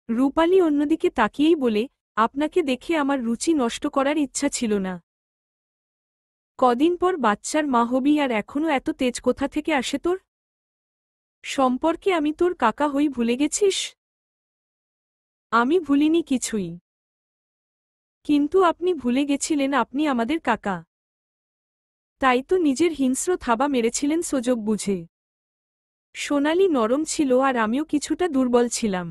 রূপালী অন্যদিকে তাকিয়েই বলে, আপনাকে দেখে আমার রুচি নষ্ট করার ইচ্ছা ছিল না। কদিন পর বাচ্চার মা হবি আর এখনো এত তেজ কোথা থেকে আসে তোর? সম্পর্কে আমি তোর কাকা হই ভুলে গেছিস? আমি ভুলিনি কিছুই। কিন্তু আপনি ভুলে গেছিলেন আপনি আমাদের কাকা। তাই তো নিজের হিংস্র থাবা মেরেছিলেন সুযোগ বুঝে। সোনালি নরম ছিল আর আমিও কিছুটা দুর্বল ছিলাম।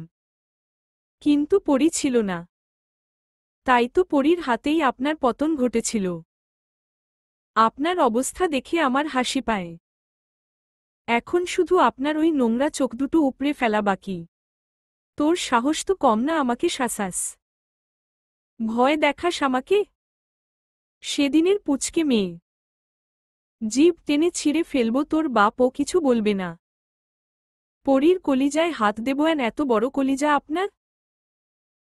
কিন্তু পরী ছিল না। তাই তো পরীর হাতেই আপনার পতন ঘটেছিল। আপনার অবস্থা দেখে আমার হাসি পায়। এখন শুধু আপনার ওই নোংরা চোখ দুটো উপড়ে ফেলা বাকি। তোর সাহস তো কম না আমাকে শাসাস। ভয় দেখাস আমাকে? সেদিনের পুচকে মেয়ে। জিভ টেনে ছিঁড়ে ফেলব তোর বাপ ও কিছু বলবে না। পরীর কলিজায় হাত দেব এত বড় কলিজা আপনার?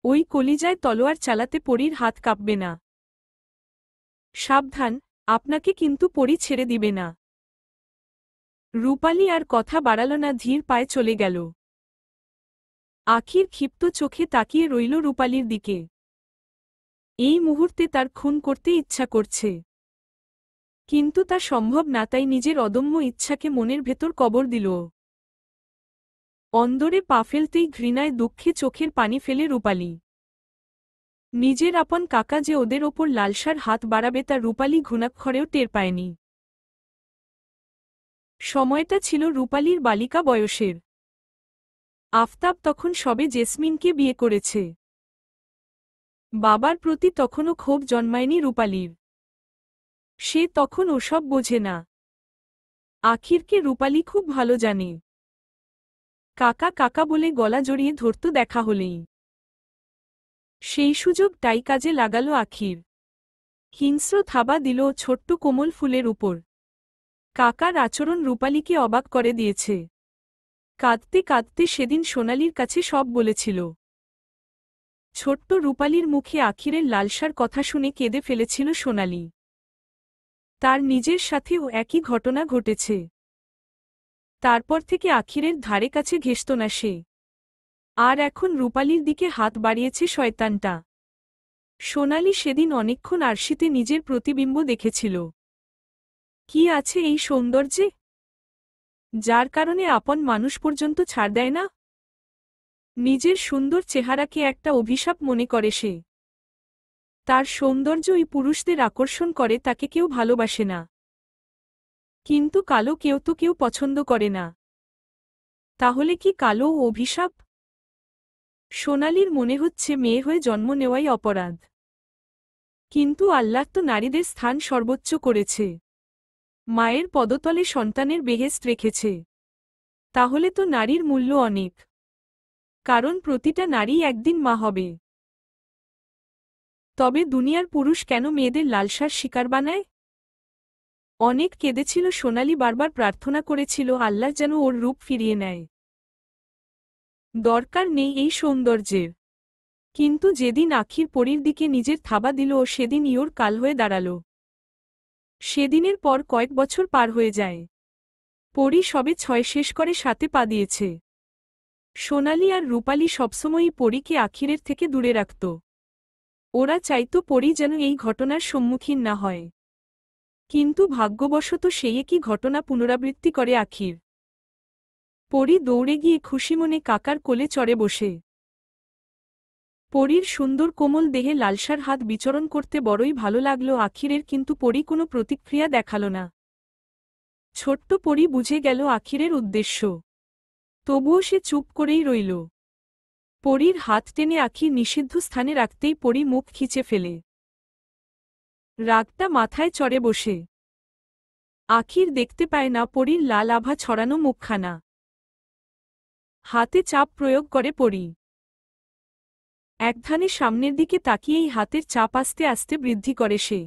ওই কলিজায় তলোয়ার চালাতে পরীর হাত কাঁপবে না। সাবধান, আপনাকে কিন্তু পরী ছেড়ে দিবে না। রূপালী আর কথা বাড়াল না, ধীর পায়ে চলে গেল। আখির ক্ষিপ্ত চোখে তাকিয়ে রইল রূপালীর দিকে। এই মুহূর্তে তার খুন করতে ইচ্ছা করছে, কিন্তু তা সম্ভব না। তাই নিজের অদম্য ইচ্ছাকে মনের ভেতর কবর দিল। অন্দরে পা ফেলতেই ঘৃণায় দুঃখে চোখের পানি ফেলে রূপালী। নিজের আপন কাকা যে ওদের ওপর লালসার হাত বাড়াবে তা রূপালী ঘুণাক্ষরেও টের পায়নি। সময়টা ছিল রূপালীর বালিকা বয়সের। আফতাব তখন সবে জেসমিনকে বিয়ে করেছে। বাবার প্রতি তখনও ক্ষোভ জন্মায়নি রূপালীর। সে তখন ওসব বোঝে না। আখিরকে রূপালী খুব ভালো জানে। কাকা কাকা বলে গলা জড়িয়ে ধরত দেখা হলেই। সেই সুযোগটাই কাজে লাগালো আখির। হিংস্র থাবা দিল ছোট্ট কোমল ফুলের উপর। কাকার আচরণ রূপালীকে অবাক করে দিয়েছে। কাঁদতে কাঁদতে সেদিন সোনালির কাছে সব বলেছিল। ছোট্ট রূপালীর মুখে আখিরের লালসার কথা শুনে কেঁদে ফেলেছিল সোনালি। তার নিজের সাথেও একই ঘটনা ঘটেছে। তারপর থেকে আখিরের ধারে কাছে ঘেঁষত না সে। আর এখন রূপালীর দিকে হাত বাড়িয়েছে শয়তানটা। সোনালি সেদিন অনেকক্ষণ আরশিতে নিজের প্রতিবিম্ব দেখেছিল। কি আছে এই সৌন্দর্যে, যার কারণে আপন মানুষ পর্যন্ত ছাড় দেয় না? নিজের সুন্দর চেহারাকে একটা অভিশাপ মনে করে সে। তার সৌন্দর্যই পুরুষদের আকর্ষণ করে, তাকে কেউ ভালোবাসে না। কিন্তু কালো কেউ তো কেউ পছন্দ করে না। তাহলে কি কালো অভিশাপ? সোনালির মনে হচ্ছে মেয়ে হয়ে জন্ম নেওয়াই অপরাধ। কিন্তু আল্লাহ তো নারীদের স্থান সর্বোচ্চ করেছে, মায়ের পদতলে সন্তানের বেহেশত রেখেছে। তাহলে তো নারীর মূল্য অনেক, কারণ প্রতিটা নারী একদিন মা হবে। তবে দুনিয়ার পুরুষ কেন মেয়েদের লালসার শিকার বানায়? অনেক কেঁদেছিল সোনালি, বারবার প্রার্থনা করেছিল আল্লাহ যেন ওর রূপ ফিরিয়ে নেয়। দরকার নেই এই সৌন্দর্যের। কিন্তু যেদিন আখির পরীর দিকে নিজের থাবা দিল ও সেদিন ইয়োর কাল হয়ে দাঁড়াল। সেদিনের পর কয়েক বছর পার হয়ে যায়। পরী সবে 6 শেষ করে 7-এ পা দিয়েছে। সোনালি আর রূপালী সবসময়ই পরীকে আখিরের থেকে দূরে রাখত। ওরা চাইত পরী যেন এই ঘটনার সম্মুখীন না হয়। কিন্তু ভাগ্যবশত সেই একই ঘটনা পুনরাবৃত্তি করে আখির। পরী দৌড়ে গিয়ে খুশিমনে কাকার কোলে চড়ে বসে। পরীর সুন্দর কোমল দেহে লালসার হাত বিচরণ করতে বড়ই ভালো লাগল আখিরের, কিন্তু পরী কোনো প্রতিক্রিয়া দেখাল না। ছোট্ট পরী বুঝে গেল আখিরের উদ্দেশ্য, তবুও সে চুপ করেই রইল। পরীর হাত টেনে আখির নিষিদ্ধ স্থানে রাখতেই পরী মুখ খিচে ফেলে। রাগটা মাথায় চড়ে বসে। আখির দেখতে পায় না পরীর লাল আভা ছড়ানো মুখখানা। হাতে চাপ প্রয়োগ করে পরী। একধানে সামনের দিকে তাকিয়েই হাতের চাপ আস্তে আস্তে বৃদ্ধি করে সে।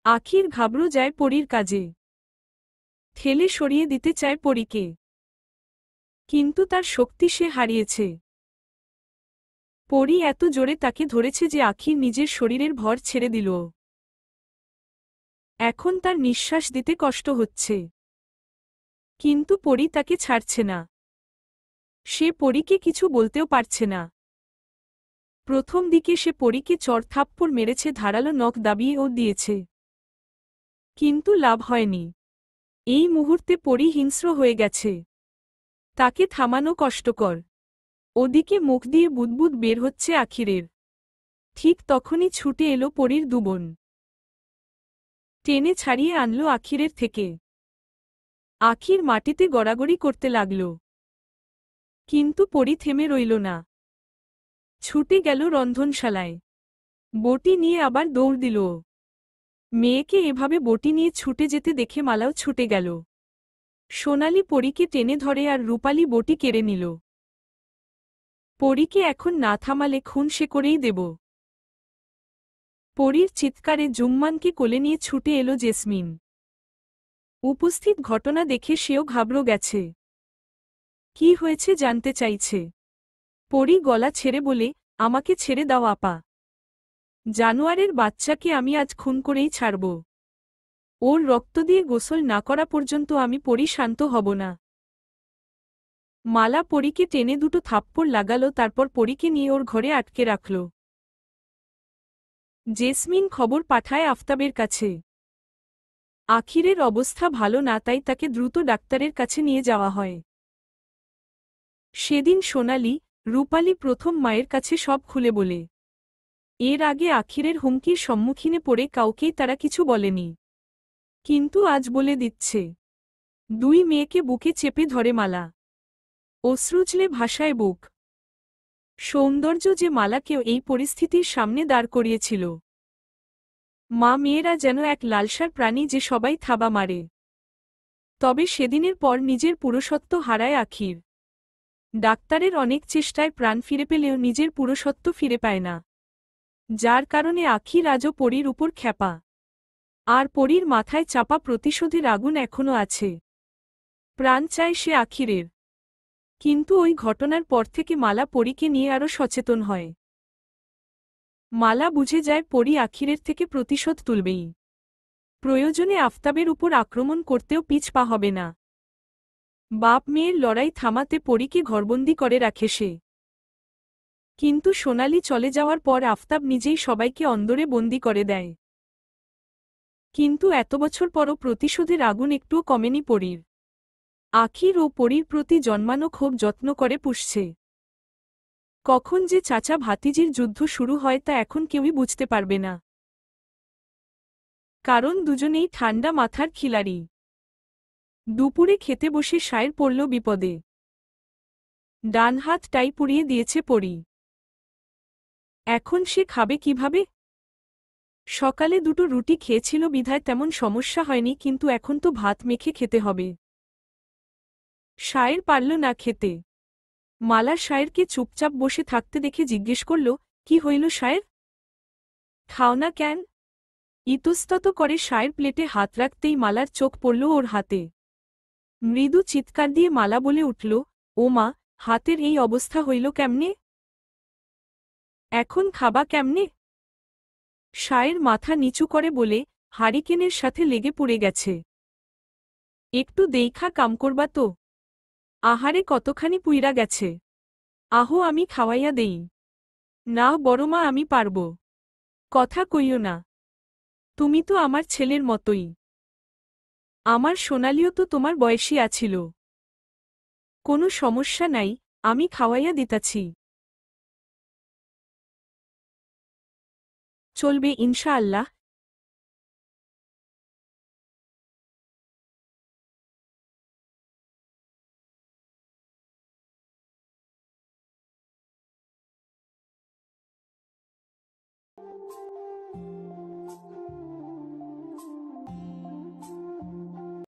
আখির ঘাবড়ে যায় পরীর কাজে। ঠেলে সরিয়ে দিতে চায় পরীকে, কিন্তু তার শক্তি সে হারিয়েছে। পরী এত জোরে তাকে ধরেছে যে আখির নিজের শরীরের ভর ছেড়ে দিল। এখন তার নিঃশ্বাস দিতে কষ্ট হচ্ছে, কিন্তু পরী তাকে ছাড়ছে না। সে পরীকে কিছু বলতেও পারছে না। প্রথম দিকে সে পরীকে চড়-থাপ্পড় মেরেছে, ধারালো নখ দাবিয়েও দিয়েছে, কিন্তু লাভ হয়নি। এই মুহূর্তে পরী হিংস্র হয়ে গেছে। তাকে থামানো কষ্টকর। ওদিকে মুখ দিয়ে বুদবুদ বের হচ্ছে আখিরের। ঠিক তখনই ছুটে এলো পরীর দুবোন। টেনে ছাড়িয়ে আনল আখিরের থেকে। আখির মাটিতে গড়াগড়ি করতে লাগল, কিন্তু পরী থেমে রইল না। ছুটে গেল রন্ধনশালায়। বটি নিয়ে আবার দৌড় দিল। মেয়েকে এভাবে বটি নিয়ে ছুটে যেতে দেখে মালাও ছুটে গেল। সোনালি পরীকে টেনে ধরে আর রূপালী বটি কেড়ে নিল। পরীকে এখন না থামালে খুন সে করেই দেব। পরীর চিৎকারে জুম্মানকে কোলে নিয়ে ছুটে এলো জেসমিন। উপস্থিত ঘটনা দেখে সেও ঘাবড়ে গেছে। কি হয়েছে জানতে চাইছে। পরী গলা ছেড়ে বলে, আমাকে ছেড়ে দাও আপা। জানোয়ারের বাচ্চাকে আমি আজ খুন করেই ছাড়ব। ওর রক্ত দিয়ে গোসল না করা পর্যন্ত আমি পরী শান্ত হব না। মালা পরীকে টেনে দুটো থাপ্পড় লাগাল, তারপর পরীকে নিয়ে ওর ঘরে আটকে রাখল। জেসমিন খবর পাঠায় আফতাবের কাছে। আখিরের অবস্থা ভালো না, তাই তাকে দ্রুত ডাক্তারের কাছে নিয়ে যাওয়া হয়। সেদিন সোনালি, রূপালী প্রথম মায়ের কাছে সব খুলে বলে। এর আগে আখিরের হুমকির সম্মুখীনে পড়ে কাউকেই তারা কিছু বলেনি, কিন্তু আজ বলে দিচ্ছে। দুই মেয়েকে বুকে চেপে ধরে মালা। অশ্রুজলে ভাষায় বুক। সৌন্দর্য যে মালাকেও এই পরিস্থিতির সামনে দাঁড় করিয়েছিল। মা মেয়েরা যেন এক লালসার প্রাণী যে সবাই থাবা মারে। তবে সেদিনের পর নিজের পুরুষত্ব হারায় আখির। ডাক্তারের অনেক চেষ্টায় প্রাণ ফিরে পেলেও নিজের পুরুষত্ব ফিরে পায় না, যার কারণে আখির আজও পরীর উপর খ্যাপা। আর পরীর মাথায় চাপা প্রতিশোধের আগুন এখনও আছে। প্রাণ চায় সে আখিরের। কিন্তু ওই ঘটনার পর থেকে মালা পরীকে নিয়ে আরও সচেতন হয়। মালা বুঝে যায় পরী আখিরের থেকে প্রতিশোধ তুলবেই। প্রয়োজনে আফতাবের উপর আক্রমণ করতেও পিছপা হবে না। বাপ মেয়ের লড়াই থামাতে পরীকে ঘরবন্দি করে রাখে সে। কিন্তু সোনালি চলে যাওয়ার পর আফতাব নিজেই সবাইকে অন্দরে বন্দি করে দেয়। কিন্তু এত বছর পরও প্রতিশোধের আগুন একটুও কমেনি পরীর। আখির ও পরীর প্রতি জন্মানো ক্ষোভ যত্ন করে পুষছে। কখন যে চাচা ভাতিজির যুদ্ধ শুরু হয় তা এখন কেউই বুঝতে পারবে না, কারণ দুজনেই ঠান্ডা মাথার খিলাড়ি। দুপুরে খেতে বসে সায়ের পড়ল বিপদে। ডান হাতটাই পুড়িয়ে দিয়েছে পরি। এখন সে খাবে কিভাবে? সকালে দুটো রুটি খেয়েছিল বিধায় তেমন সমস্যা হয়নি, কিন্তু এখন তো ভাত মেখে খেতে হবে। সায়ের পারল না খেতে। মালা সায়েরকে চুপচাপ বসে থাকতে দেখে জিজ্ঞেস করল, কি হইল সায়ের? খাও না কেন? ইতস্তত করে সায়ের প্লেটে হাত রাখতেই মালার চোখ পড়ল ওর হাতে। মৃদু চিৎকার দিয়ে মালা বলে উঠল, ও মা, হাতের এই অবস্থা হইল কেমনে? এখন খাবা কেমনে? সায়ের মাথা নিচু করে বলে, হারিকেনের সাথে লেগে পড়ে গেছে। একটু দেইখা কাম করবা তো? আহারে কতখানি পুইরা গেছে। আহো আমি খাওয়াইয়া দেই। না বড়মা, আমি পারব। কথা কইও না। তুমি তো আমার ছেলের মতোই। আমার সোনালিও তো তোমার বয়সী আছিল। কোনো সমস্যা নাই, আমি খাওয়াইয়া দিতাছি। চলবে ইনশাআল্লাহ।